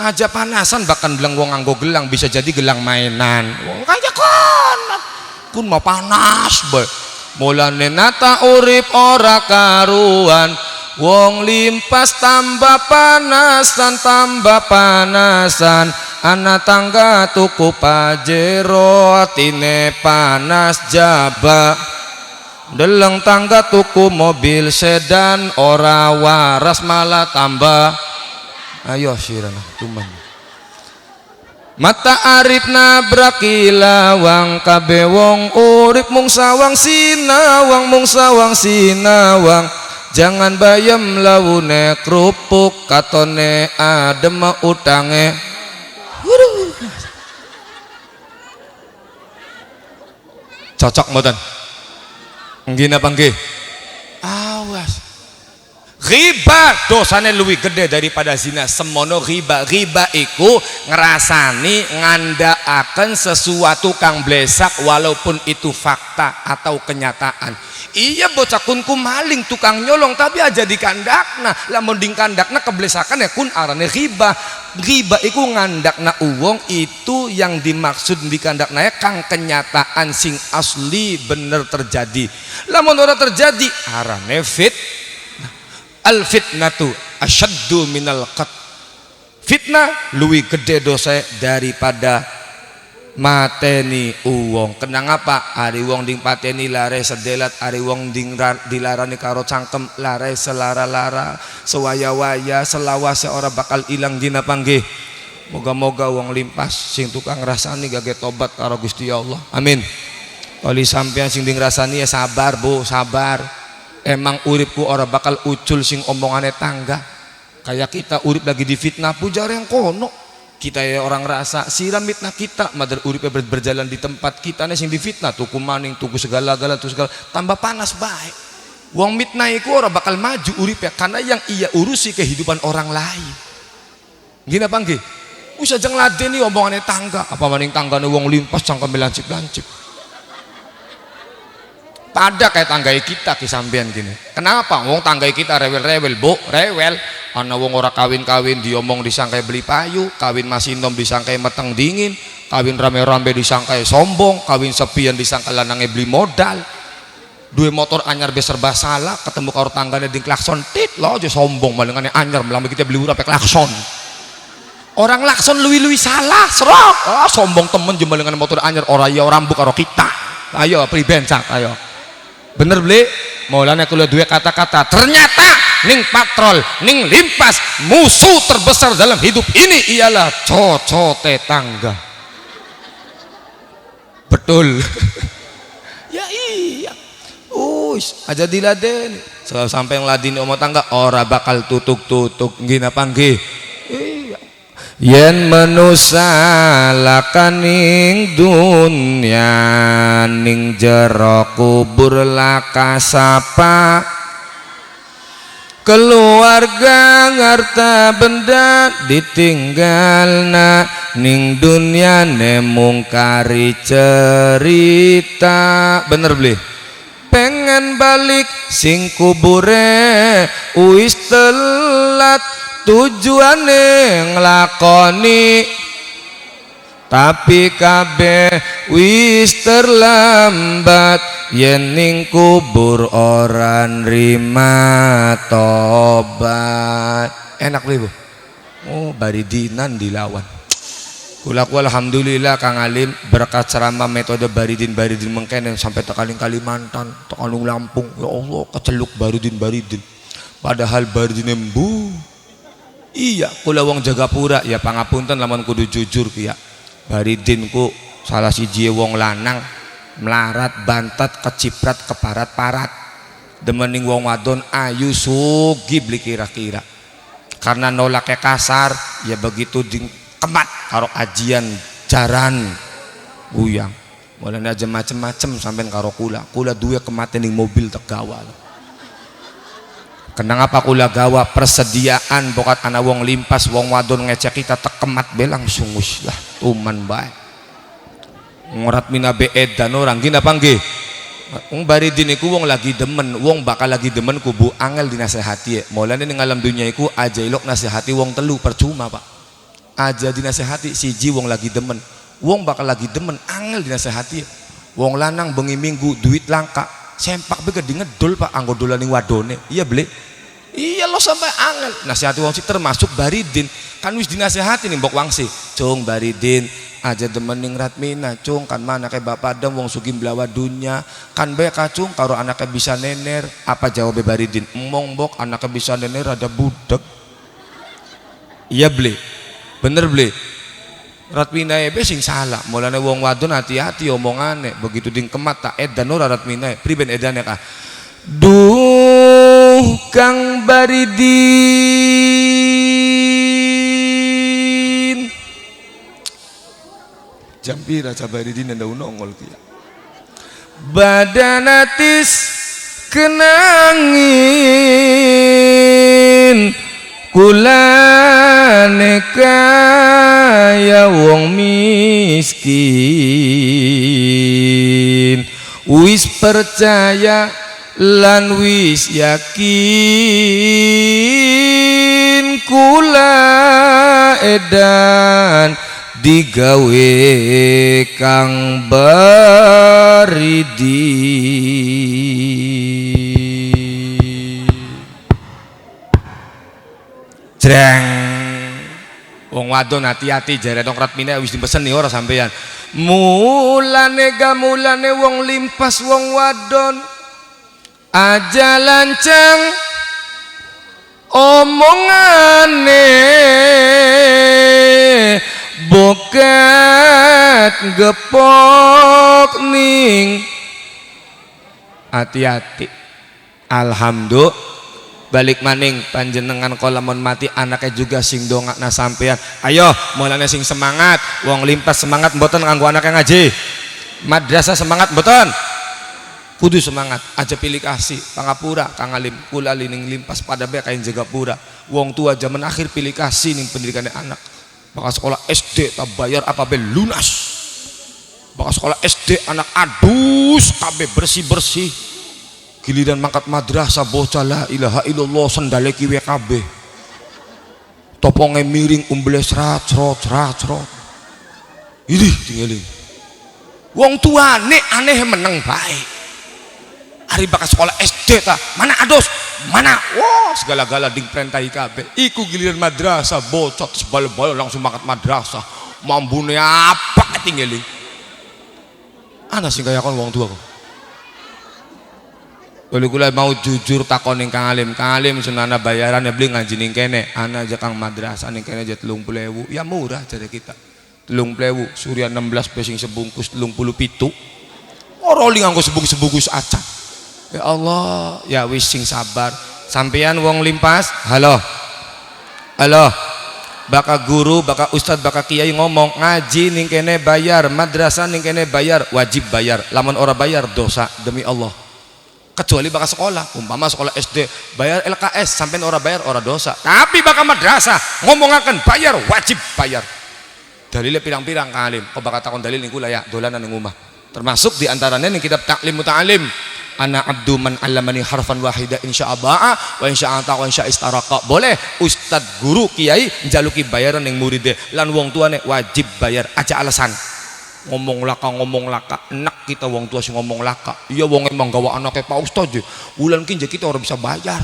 [SPEAKER 3] aja panasan bahkan bilang wong nganggo gelang bisa jadi gelang mainan wong kaya kun mau panas bae mulane nata urip ora karuan wong limpas tambah panasan ana tangga tuku pajero atine panas jaba deleng tangga tuku mobil sedan ora waras malah tambah ayo sirana cuman mata arif nabraki lawang kabe wong urip mung sawang sinawang jangan bayem lawune kerupuk katone adem utange cocok mboten nggih napa nggih awas ghibah dosane luwih gede daripada zina semono ghibah iku ngerasani ngandakaken sesuatu kang blesak walaupun itu fakta atau kenyataan iya bocah kunku maling tukang nyolong tapi aja dikandakna lamun dikandakna keblesakan ya kun arane ghibah iku ngandakna uwong itu yang dimaksud dikandakna ya kang kenyataan sing asli bener terjadi lamun ora terjadi arane al fitnatu asyaddu minal qat fitnah luwih gede dosa daripada mateni uwong. Kenang apa? Ari wong ding pateni lare sedelat, ari wong ding dilarani karo cangkem lare selara-lara, sewaya-waya, selawase ora bakal ilang dina panggih. moga-moga wong limpas sing tukang ngrasani gage tobat karo Gusti Allah. Amin. Kali sampean sing ngrasani ya sabar Bu, sabar. Emang uripku ora bakal ucul sing omongane tangga. Kayak kita urip lagi di fitnah pujar yang kono. Kita ya orang rasa siram fitnah kita, madar uripnya berjalan di tempat kita nih sing di fitnah tuku maning, tuku segala-gala, tuku segala tambah panas baik. Wong mitnah iku ora bakal maju uripnya karena yang ia urusi kehidupan orang lain. Gini apa nggih? Usah jeng ladeni omongane tangga, apa maning tanggane wong limpas cangkeme lancip-lancip. Pada kayak tanggai kita ki sampean gini. Kenapa? Wong tanggai kita rewel-rewel, Bu, rewel. Ana wong ora kawin-kawin diomong disangkai beli payu, kawin masinom disangkai meteng dingin, kawin rame-rame disangkai sombong, kawin sepian disangka lanange beli modal. Dua motor anyar be serba salah, ketemu karo tanggane di klakson tit lo aja sombong malingane anyar melambe kita beli ura pe klakson. Orang klakson luwi-luwi salah, serok. Oh, sombong temen jembalingane motor anyar ora ya ora mbuk karo kita. Ayo pri bencak ayo. Bener beli? Maulana kula duwe kata-kata. Ternyata ning patrol, ning limpas musuh terbesar dalam hidup ini ialah cocote tangga. Betul. Ya iya. Aja diladeni. Sampai ngladeni omong tangga ora bakal tutuk-tutuk nggih napa nggih. Iya. Yen manusa lakaning dunya ning jero kubur lakasapa keluarga ngarta benda ditinggalna ning dunia nemung kari cerita. Bener beli? Pengen balik sing kubure wis telat tujuane nglakoni tapi kabeh wis terlambat yen ning kubur ora nrima tobat. Enak beli Bu? Oh baridinan dilawan. Kulaku alhamdulillah Kang Alim berkat ceramah metode baridin mengkene sampai tekaling Kalimantan, tekaling Lampung. Ya Allah keceluk baridin. Padahal baridin embu. Iya, kula wong Jagapura ya pangapunten lamun kudu jujur ki ya. Baridinku salah siji wong lanang melarat bantat keciprat keparat-parat. Demening wong wadon ayu sugi beli kira-kira. Karena nolaknya kasar ya begitu kemat karo ajian jaran guyang mulane aja macem-macem sampean karo kula duwe kematen ning mobil tegawa. Kenang apa kula gawa persediaan bokat ana wong limpas wong wadon ngecek kita tekemat be langsung wis lah tuman bae ngorat mina be edan orang gini apa nggih. Wong baridin iku wong lagi demen, wong bakal lagi demen kubu angel dinasehati ya. Mulane ning alam dunya iku aja ilok nasihati wong telu percuma Pak. Aja dinasehati siji wong lagi demen, wong bakal lagi demen angel dinasehati. Wong lanang bengi minggu duit langka sempak be gede ngedol Pak anggo dolaning wadone. Iya beli? Iya lo sampai angel nasihati wong sih termasuk baridin kan wis dinasehati nih mbok wangsi cung baridin aja demen ning Ratmina cung kan mana kayak bapak dem wong sugim belawa dunya kan bae kacung karo anaknya bisa nener. Apa jawab baridin? Emong mbok anaknya bisa nener ada budak. Iya beli? Bener beli? Ratmina ebe sing salah mulane wong wadon hati-hati omongane begitu ding kemat tak edan ora Ratmina priben edane kah duh Kang Baridin jam pira ca Baridin nda nongol ki badan atis kenangin kulane kaya wong miskin wis percaya lan wis yakin kula edan digawe Kang Baridin. Jreng wong wadon hati-hati jare dong Ratmina wis dipesen ora sampean. Mulane gamulane wong limpas wong wadon aja lanceng omongane moket gepok ning hati-hati. Alhamdulillah balik maning panjenengan kolamun mati anaknya juga sing dongakna sampean. Ayo mulane sing semangat, wong limpas semangat mboten kanggo anaknya ngaji. Madrasah semangat mboten. Kudu semangat aja pilih kasih pangapura kang alim kula lining limpas pada bae kain jaga pura. Wong tua zaman akhir pilih kasih ning pendidikannya anak. Bakal sekolah SD tak bayar apa be lunas. Bakal sekolah SD anak adus kabeh bersih-bersih. Giliran mangkat madrasah bocah la ilaha illallah sendale kiwe kabeh. Toponge miring umbles racrot. Ini tinggalin. Wong tuane aneh meneng baik. Hari bakal sekolah SD ta mana adus mana wah segala-gala ding perintahi kabeh. Iku giliran madrasah bocah sebal-bal langsung mangkat madrasah. Mambune apa tinggalin. Ana sing kaya kon wong tua kok. Kalau kula mau jujur takon ning Kang Alim sunana bayaran ya beli ngaji ning kene, ana aja Kang madrasah ning kene aja 30.000. Ya murah jare kita. 30.000, surya 16 pesing sebungkus 37. Ora li nganggo sebungkus acan. Ya Allah, ya wis sing sabar. Sampeyan wong limpas, halo. Baka guru, baka ustad, baka kiai ngomong ngaji ning kene bayar, madrasah ning kene bayar, wajib bayar. Lamun ora bayar dosa demi Allah. Kecuali bakal sekolah, umpama sekolah SD bayar LKS sampai ora bayar ora dosa. Tapi bakal madrasah ngomongaken bayar wajib bayar. Dalilnya pirang-pirang Kang Alim. Kok bakal takon dalil niku lah ya dolanan ning omah. Termasuk diantaranya ning kitab Taklim Muta'alim. Ana abdu man 'allamani harfan wahida insya Allah wa insya Allah wa insya istaraqa. Boleh ustad guru kiai njaluki bayaran ning muride lan wong tuane wajib bayar aja alasan. Ngomong laka enak kita wong tua sih ngomong laka. Iya wong emang gawa anaknya Pak Ustaz wulan ki kita orang bisa bayar.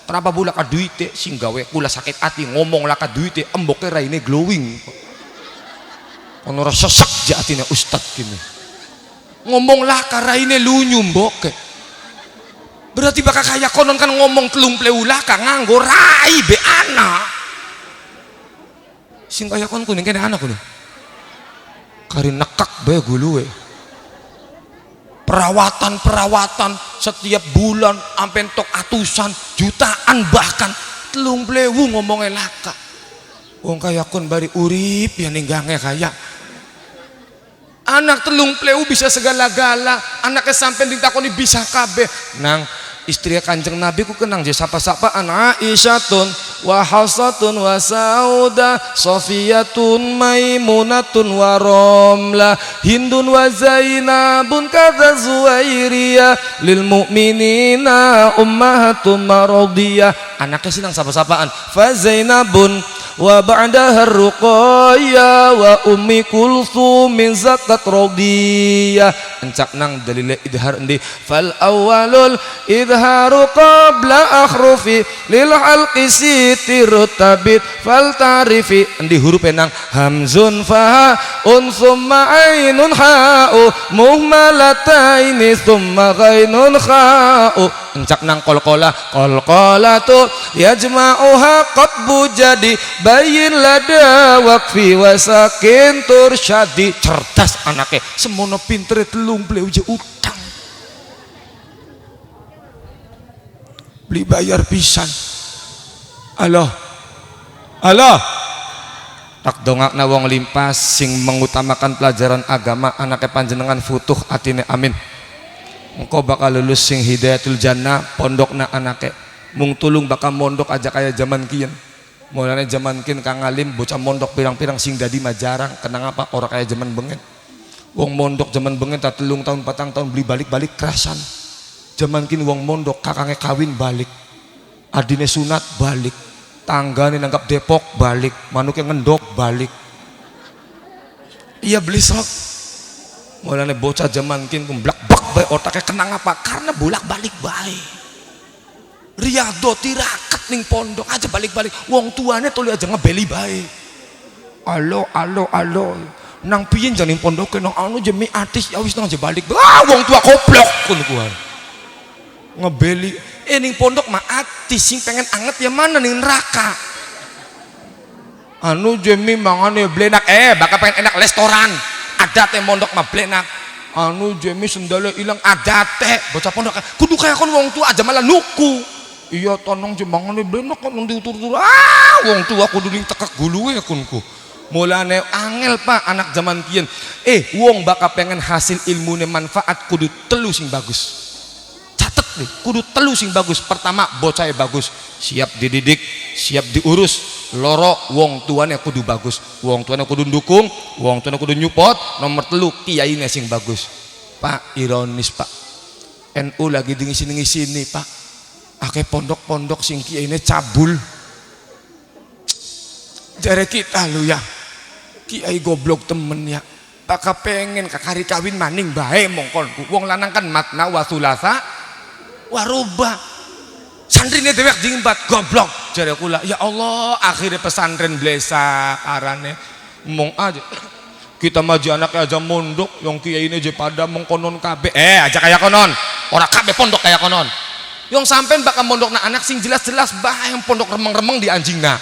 [SPEAKER 3] Kenapa bula ka duite sing gawe kula sakit hati ngomong laka duite emboke raine glowing. Ono ora sesek jatine Ustaz kene. Ngomong laka raine lunyu mboke. Berarti bakal kaya konon kan ngomong 30.000 laka nganggo rai be anak. Sing kaya kon kuning kene anak kuwi. Kari nekak bae guluwe. Perawatan setiap bulan ampe entuk atusan jutaan bahkan 30.000 ngomongnya laka. Wong kaya kon bari urip ya ninggange kaya. Anak 30.000 bisa segala-gala, anaknya sampai ditakoni bisa kabeh. Nang istri Kanjeng Nabi ku kenang je sapa-sapaan Aisyatun wa Hafsatun wa Saudah Sofiyatun Maimunatun wa Romlah Hindun wa Zainabun kadza Zuwairiyah lil mu'minina ummahatum maradiyah. Anaknya sinang sapa-sapaan fa Zainabun wa ba'daha Ruqayyah wa Ummi Kulthum min zakat radiyah. Encak nang dalile idhar endi fal awwalul idharu qabla akhrufi lil halqi sitir tabit fal tarifi endi huruf nang hamzun fa summa ainun ha'u muhmalataini summa ghainun kha'u. Encak nang qalqalah tu yajma'uha qatbu jadi bayin lada waqfi wasakin tursyadi. Cerdas anaknya semono pintere 30.000 utang beli bayar pisan. Allah tak dongakna wong limpas sing mengutamakan pelajaran agama anaknya panjenengan futuh atine amin. Engkau bakal lulus sing hidayatul jannah pondokna anaknya mung tulung bakal mondok aja kayak zaman kian. Mulane zaman kin Kang Alim bocah mondok pirang-pirang sing dadi mah jarang. Kenang apa orang kayak zaman bengen. Wong mondok zaman bengen tak 3 tahun 4 tahun beli balik kerasan. Zaman kin wong mondok kakangnya kawin balik, adine sunat balik, tanggane nanggap Depok balik, manuknya ngendok balik. Iya beli sok. Mulane bocah zaman kin kumblak bak bae otaknya kenang apa karena bolak-balik bae. Riyadho tirakat ning pondok aja balik-balik wong tuane tuli aja ngebeli bae. Alo nang piye jane pondok nang anu jemi artis ya wis nang aja balik. Wong tua goblok kun kuwi. Ngebeli ning pondok mah artis sing pengen anget ya mana ning neraka.
[SPEAKER 1] anu jemi mangane blenak bakal pengen enak restoran adate mondok mah blenak anu jemi sendale ilang adate bocah pondok kudu kaya kon wong tua aja malah nuku iya tonong jemangane blenak kon diutur-utur wong tua kudu ditekek guluwe kunku mulane angel pak anak zaman kian wong bakal pengen hasil ilmune manfaat kudu telu sing bagus catet nih kudu telu sing bagus pertama bocah bagus siap dididik siap diurus loro wong tuane kudu bagus wong tuane kudu dukung wong tuane kudu nyupot nomor telu kiyaine sing bagus pak ironis pak NU lagi di ngisi-ngisi pak akeh pondok-pondok sing kiyaine cabul jare kita lu ya kiai goblok temen ya bakal pengen kakari kawin maning bae mongkon wong lanang kan matna wa sulasa warubah santrine dewek jingbat goblok jare kula ya Allah akhirnya pesantren blesak arane mong aja kita maju anaknya aja mondok yang kiai ini aja pada mengkonon kabeh aja kayak konon orang kabeh pondok kayak konon yang sampean bakal mondok na anak sing jelas-jelas bah yang pondok remeng-remeng di anjingna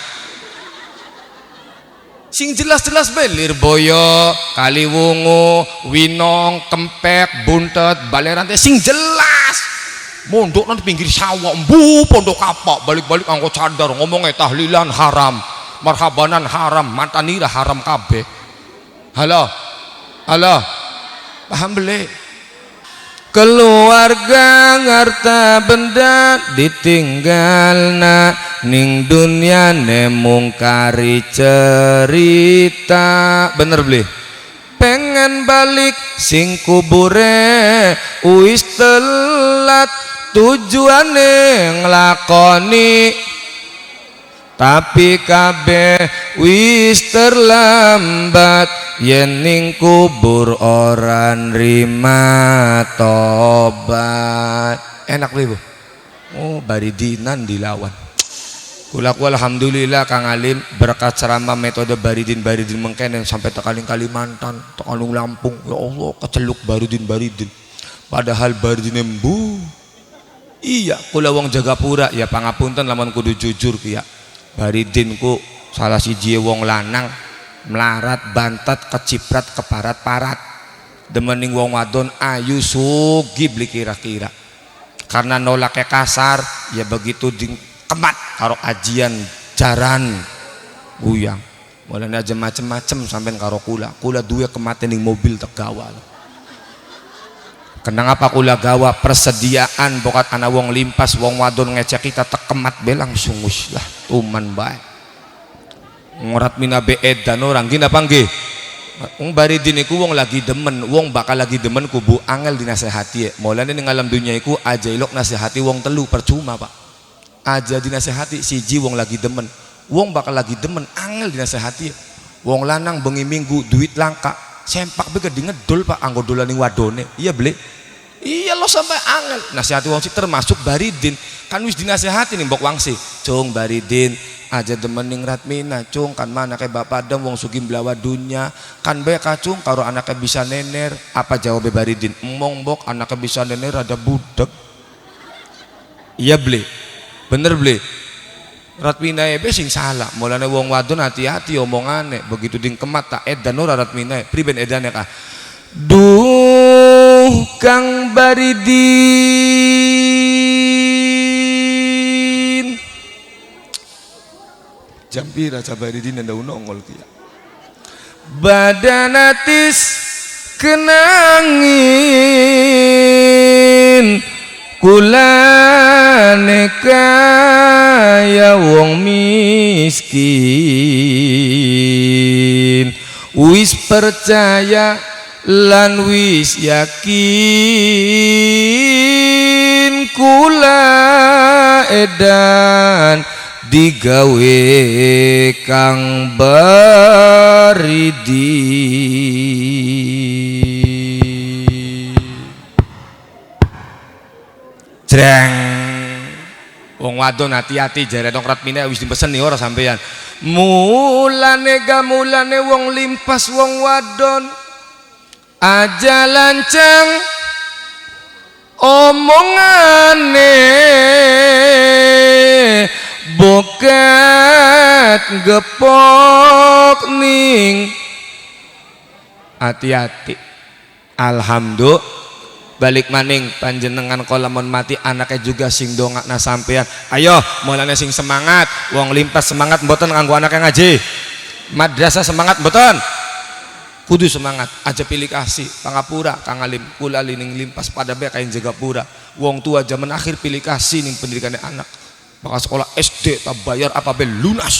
[SPEAKER 1] sing jelas-jelas belir boyo kaliwungu winong kempek buntet baleran teh sing jelas mondok nanti pinggir sawah pondok apa balik-balik angko cadar ngomongnya tahlilan haram marhabanan haram mantanira haram kabeh halo paham beli keluarga ngarta benda ditinggalna ning dunia nemung kari cerita bener beli pengen balik sing kubure wis telat tujuane nglakoni tapi kabeh wis terlambat yen ning kubur ora nrima tobat enak lho baridinan dilawan kulaku alhamdulillah Kang Alim berkat ceramah metode baridin mengkene sampai tekaling Kalimantan tekaling Lampung ya Allah keceluk baridin padahal baridin embu iya kula wong Jagapura ya pangapunten lamun kudu jujur ki ya baridinku salah siji wong lanang melarat bantat keciprat keparat-parat demening wong wadon ayu sugi beli kira-kira karena nolaknya kasar ya begitu dikemat karo ajian jaran buyang mulanya aja macem-macem sampai karo kula duwe kematen ning mobil tegawa kenang apa kula gawa persediaan bokat anak wong limpas wong wadon ngecek kita tekemat be langsung wis lah tuman bae ngorat mina be edan orang gini apa nggih wong baridin iku wong lagi demen wong bakal lagi demen kubu angel dinasehati ya mulane ning alam dunia iku aja ilok nasihati wong telu percuma pak aja dinasehati siji wong lagi demen wong bakal lagi demen angel dinasehati ya. Wong lanang bengi minggu duit langka sempak be gede ngedol pak anggo dolan ning wadone iya beli iya lo sampai angel nasihati wong sih termasuk baridin kan wis dinasehati nih mbok wangsi cung baridin aja demen ning Ratmina cung kan mana kayak bapak dem wong sugim belawa dunya kan bae kacung karo anaknya bisa nener apa jawab baridin emong mbok anaknya bisa nener ada budak iya beli bener beli Ratmina ebe sing salah mulane wong wadon hati-hati omongane begitu ding kemat tak edan ora Ratmina priben edane kah duh Kang Baridin jam pira ca Baridin nda nongol ki badanatis kenangin kulane kaya wong miskin wis percaya lan wis yakin kula edan digawe Kang Baridin jreng wong wadon hati-hati jare dong Ratmina wis dipesen ora sampean mulane gamulane wong limpas wong wadon aja lancang omongane bukan
[SPEAKER 3] semangat gepok ning hati-hati. Alhamdulillah balik maning panjenengan kolamun mati anaknya juga sing dongakna sampean. Ayo mulane sing semangat, wong limpas semangat mboten nganggo anaknya ngaji. Madrasah semangat mboten. Kudu semangat aja pilih kasih pangapura kang alim kula lining limpas pada bae kain jaga pura. Wong tua zaman akhir pilih kasih ning pendidikannya anak. Bakal sekolah SD tak bayar apa be lunas.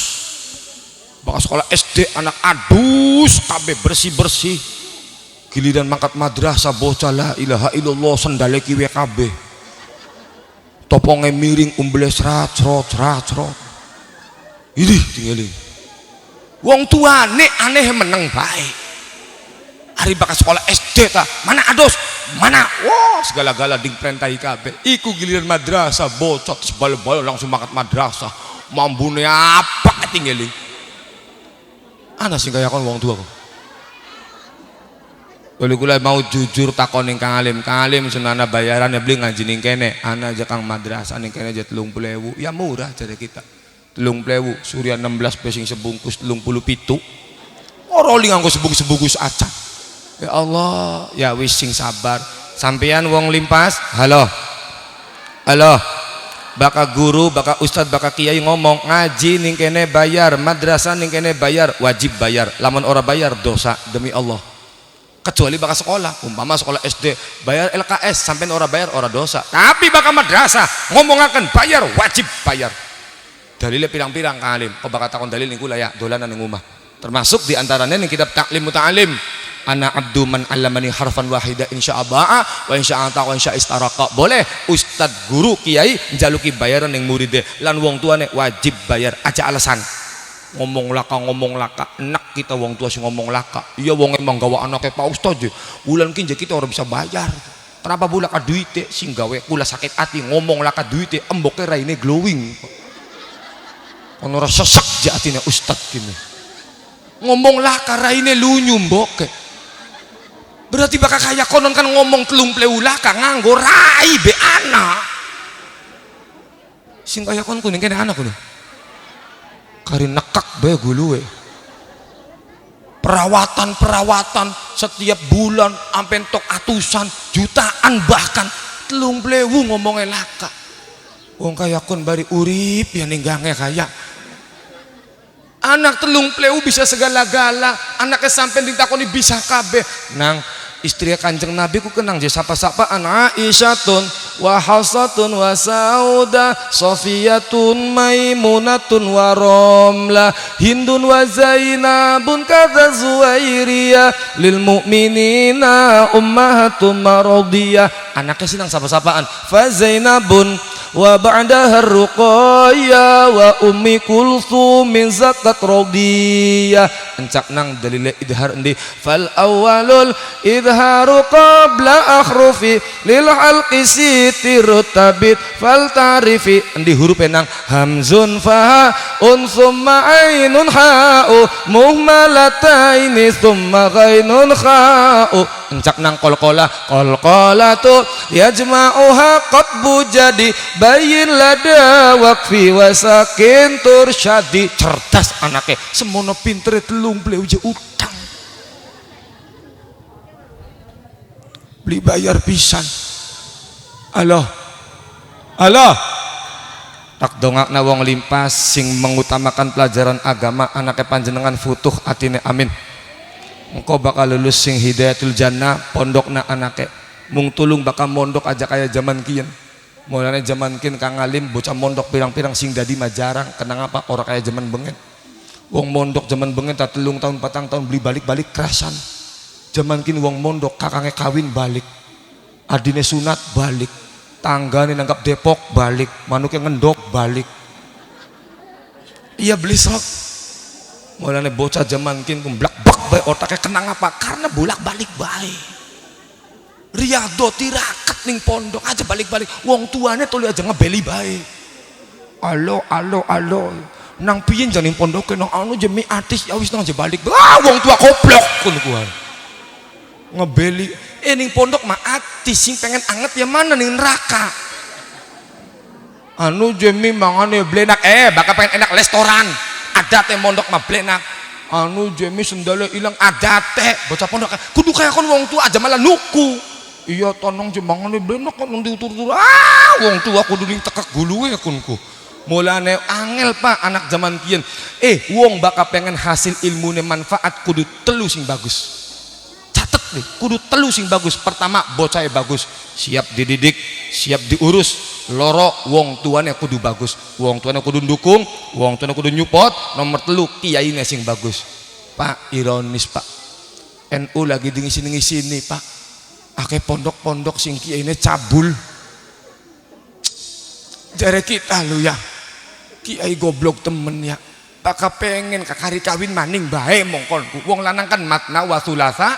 [SPEAKER 3] Bakal sekolah SD anak adus kabeh bersih-bersih. Giliran mangkat madrasah bocah la ilaha illallah sendale kiwe kabeh. Toponge miring umbles racrot. Ini tinggalin. Wong tuane aneh meneng bae. Hari bakal sekolah SD ta, mana adus, mana, wah segala-gala ding perintahi kabeh. Iku giliran madrasah bocah terus bal-bal langsung mangkat madrasah. Mambune apa tinggalin. Ana sing kaya kon wong tua kok. Kalau kula mau jujur takon ning Kang Alim senana bayaran beli ngaji ning kene, ana aja Kang madrasah ning kene aja 30.000. Ya murah jare kita. 30.000, surya 16 pesing sebungkus 37. Ora li nganggo sebungkus acan. Ya Allah, ya wis sing sabar. Sampeyan wong limpas, halo. Baka guru, baka ustad, baka kiai ngomong ngaji ning kene bayar, madrasah ning kene bayar, wajib bayar. Lamun ora bayar dosa demi Allah. Kecuali bakal sekolah, umpama sekolah SD bayar LKS sampai ora bayar ora dosa. Tapi bakal madrasah ngomongaken bayar wajib bayar. Dalilnya pirang-pirang Kang Alim. Kok bakal takon dalil niku lah ya dolanan ning omah. Termasuk diantaranya ning kitab Taklim Muta'alim. Ana abdu man 'allamani harfan wahida insya Allah wa insya Allah wa insya istaraqa. Boleh ustad guru kiai njaluki bayaran ning muride lan wong tuane wajib bayar aja alasan. Ngomong laka enak kita wong tua sih ngomong laka. Iya wong emang gawa anaknya Pak Ustaz bulan kinja kita orang bisa bayar. Kenapa bulan ka duite sing gawe kula sakit hati ngomong laka duite emboke raine glowing. Ono ora sesek jatine Ustaz kini. Ngomong laka raine lunyu mboke. Berarti bakal kaya konon kan ngomong 30.000 laka nganggo rai be anak. Sing kaya kon kuning kene anak kuwi. Kari nekak bae guluwe. Perawatan setiap bulan ampe entok atusan jutaan bahkan 30.000 ngomongnya laka. Wong kaya kon bari urip ya ninggange kaya. Anak 30.000 bisa segala-gala. Anaknya sampai ditakoni bisa kabeh. Nang istri Kanjeng Nabi ku kenang je sapa-sapaan Aisyatun wa Hafsatun wa Saudah Sofiyatun Maimunatun wa Romlah Hindun wa Zainabun kadza Zuwairiyah lil mu'minina ummahatun maradiyah. Anaknya sinang sapa-sapaan fa Zainabun wa ba'daha Ruqayyah wa Ummi Kulthum min zakat radiyah. Encak nang dalile idhar endi fal awwalul idharu qabla akhrufi lil halqi sitirut tabit fal tarifi endi huruf nang hamzun fa summa ainun ha'u muhmalataini summa ghainun kha'u. Encak nang qalqalah tu yajma'uha qatbu jadi bayin lada waqfi wasakin tursyadi. Cerdas anaknya semono pintere 30.000 utang beli bayar pisan. Allah tak dongakna wong limpas sing mengutamakan pelajaran agama anaknya panjenengan futuh atine amin. Engkau bakal lulus sing hidayatul jannah pondokna anaknya mung tulung bakal mondok aja kayak zaman kian. Mulane zaman kin Kang Alim bocah mondok pirang-pirang sing dadi mah jarang. Kenang apa orang kayak zaman bengen. Wong mondok zaman bengen tak 3 tahun 4 tahun beli balik kerasan. Zaman kin wong mondok kakangnya kawin balik, adine sunat balik, tanggane nanggap Depok balik, manuknya ngendok balik. Iya beli sok. Mulane bocah zaman kin kumblak bak bae otaknya kenang apa? Karena bolak-balik bae. Riyadho tirakat ning pondok aja balik-balik. Wong tuane tuli aja ngebeli bae. Alo. Nang piye jane ning pondoke nang anu jemi artis ya wis nang aja balik. Ah wong tua goblok kun kuwi. Ngebeli ning pondok mah artis sing pengen anget ya mana ning neraka. Anu jemi mangane blenak bakal pengen enak restoran.
[SPEAKER 1] adate mondok mablenak anu jemi sendale ilang adate bocah pondok kudu kaya kon wong tua aja malah nuku iya tonong jembangane blenak kon diutur-utur wong tua kudu ning tekek guluwe kunku mulane angel Pak anak zaman kiyen wong bakal pengen hasil ilmune manfaat kudu telu sing bagus catet nih kudu telu sing bagus pertama bocahnya bagus siap dididik siap diurus loro wong tuane kudu bagus wong tuane kudu dukung wong tuane kudu nyupot nomor telu kiyaine sing bagus Pak ironis Pak NU lagi di sini Pak akeh pondok-pondok sing kiyaine cabul jare kita lu ya kiai goblok temen ya bakal pengen kakari kawin maning bae mongkon wong lanang kan matna wa sulasa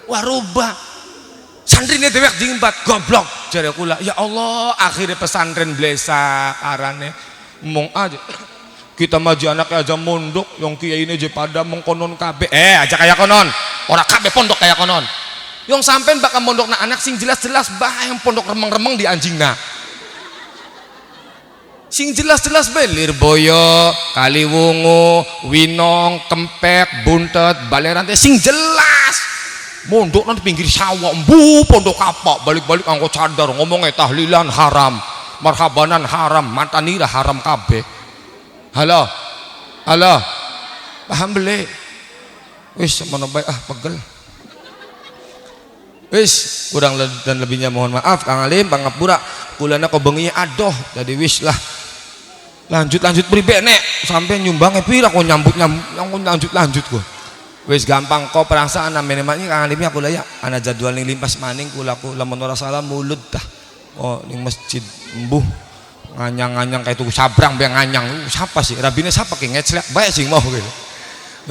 [SPEAKER 1] warubah santrine dewek jingbat goblok jare kula ya Allah akhirnya pesantren blesa arane ngomong aja kita maju anaknya aja mondok yang kiai ini aja pada mengkonon kabeh aja kayak konon orang kabeh pondok kayak konon yang sampean bakal mondok na anak sing jelas-jelas bah yang pondok remeng-remeng di anjingna sing jelas-jelas belir boyo kaliwungu winong kempek buntet balerante sing jelas mondok nanti pinggir sawah pondok apa balik-balik angkot cadar ngomongnya tahlilan haram marhabanan haram mantanira haram kabeh halo paham beli wis mana baik pegel wis kurang dan lebihnya mohon maaf Kang Alim pangapura kulana kau bengi adoh jadi wis lah lanjut pribe nek sampai nyumbangnya pira kau nyambut lanjut kok wis gampang kok perasaan namanya Kang Alimnya aku layak ana jadwal ning limpas maning kulaku lamun ora salah mulut dah ning masjid embuh nganyang-nganyang kayak tuku sabrang be nganyang siapa sih rabine siapa ki ngeclek bae sing mau gitu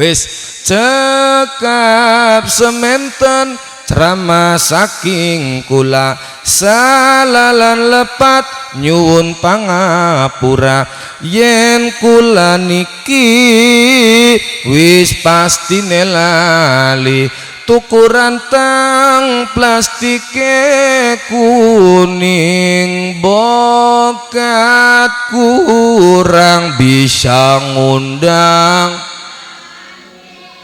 [SPEAKER 1] wis cekap sementen ceramah saking kula salalan lepat nyuwun pangapura yen kula niki wis pasti nelali tuku rantang plastike kuning bokat kurang bisa ngundang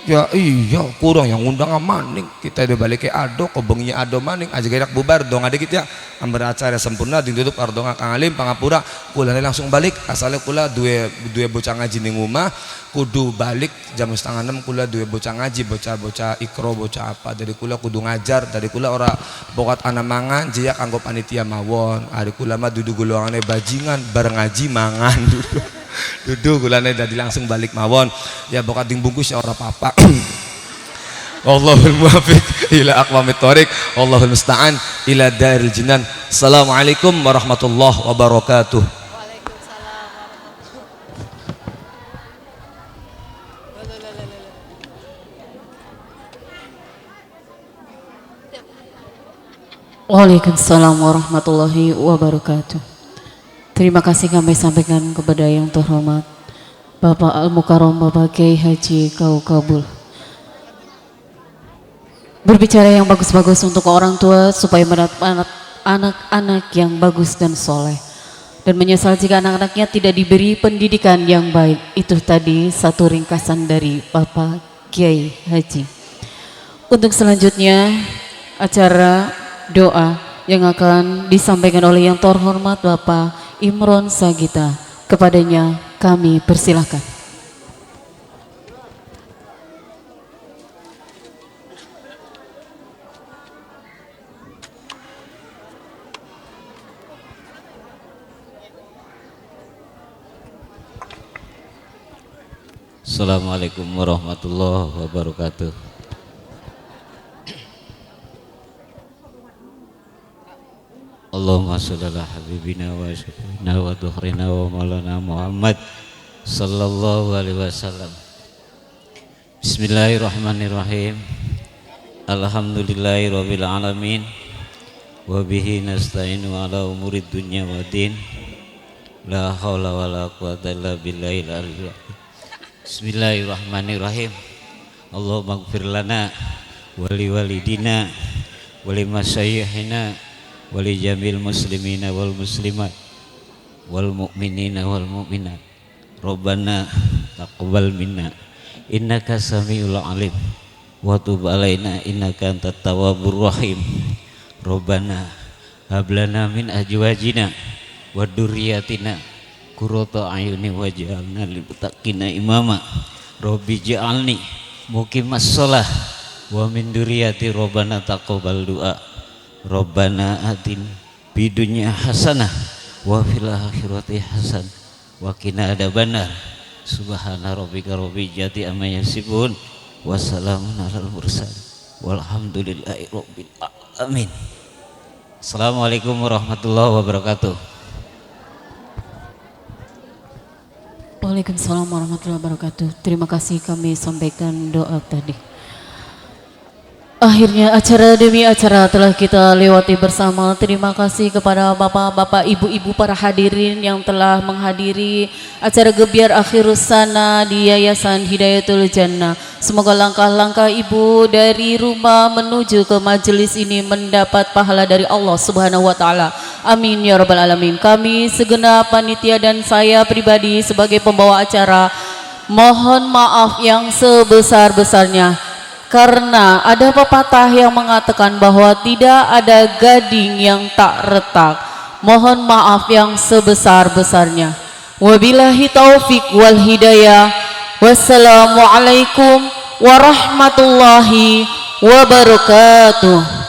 [SPEAKER 1] ya iya kurang yang ngundang maning kita udah balik ke ado kok benginya ado maning aja gerak bubar dong adik kita ambil acara sempurna ditutup ardonga Kang Alim pangapura kula langsung balik asalnya kula dua bocah ngaji ning rumah kudu balik jam 5:30 kula dua bocah ngaji bocah ikro bocah apa dari kula kudu ngajar dari kula ora bokat ana mangan jiak anggo panitia mawon ari kula mah dudu golongane bajingan bareng ngaji mangan duduk gulane dadi langsung balik mawon ya bokat ding bungkus ya ora apa-apa Wallahul muwaffiq ila aqwamit thoriq wallahul musta'an ila daril jinan assalamualaikum warahmatullahi wabarakatuh
[SPEAKER 2] Waalaikumsalam warahmatullahi wabarakatuh. Terima kasih kami sampaikan kepada yang terhormat Bapak Al-Mukarram Bapak Kiai Haji Kau Kabul. Berbicara yang bagus-bagus untuk orang tua supaya mendapat anak-anak yang bagus dan soleh. Dan menyesal jika anak-anaknya tidak diberi pendidikan yang baik. Itu tadi satu ringkasan dari Bapak Kiai Haji. Untuk selanjutnya acara doa yang akan disampaikan oleh yang terhormat Bapak Imron Sagita. Kepadanya kami persilahkan.
[SPEAKER 4] Assalamualaikum warahmatullahi wabarakatuh. Allahumma sholli ala habibina wa syafina wa dhuhrina wa maulana Muhammad sallallahu alaihi wasallam. Bismillahirrahmanirrahim. Alhamdulillahi rabbil alamin wa bihi nasta'inu ala umurid dunya waddin. La haula wala quwwata illa billahil aliyyil azim. Bismillahirrahmanirrahim. Allahumma ighfir lana wa li walidina wa li masyayikhina wali jamil muslimina wal muslimat wal mu'minina wal mu'minat. Rabbana taqabbal minna innaka samiul alim wa tub alaina innaka antat tawwabur rahim. Rabbana hab lana min azwajina wa dzurriyyatina qurrata a'yunin waj'alna lil muttaqina imama. Rabbi ja'alni muqimas shalah wa min dzurriyyati Rabbana taqabbal du'a. Rabbana atin bidunya hasanah wa fil akhirati hasan wa qina adzabannar. Subhana rabbika rabbil izzati amma yasifun wa salamun alal mursalin walhamdulillahi rabbil alamin. Assalamualaikum warahmatullahi wabarakatuh.
[SPEAKER 2] Waalaikumsalam warahmatullahi wabarakatuh. Terima kasih kami sampaikan doa tadi. Akhirnya acara demi acara telah kita lewati bersama. Terima kasih kepada bapak-bapak, ibu-ibu para hadirin yang telah menghadiri acara gebiar akhirus sana di Yayasan Hidayatul Jannah. Semoga langkah-langkah ibu dari rumah menuju ke majelis ini mendapat pahala dari Allah Subhanahu wa taala. Amin ya rabbal alamin. Kami segenap panitia dan saya pribadi sebagai pembawa acara mohon maaf yang sebesar-besarnya. Karena ada pepatah yang mengatakan bahwa tidak ada gading yang tak retak. Mohon maaf yang sebesar-besarnya. Wabillahi taufik wal hidayah. Wassalamualaikum warahmatullahi wabarakatuh.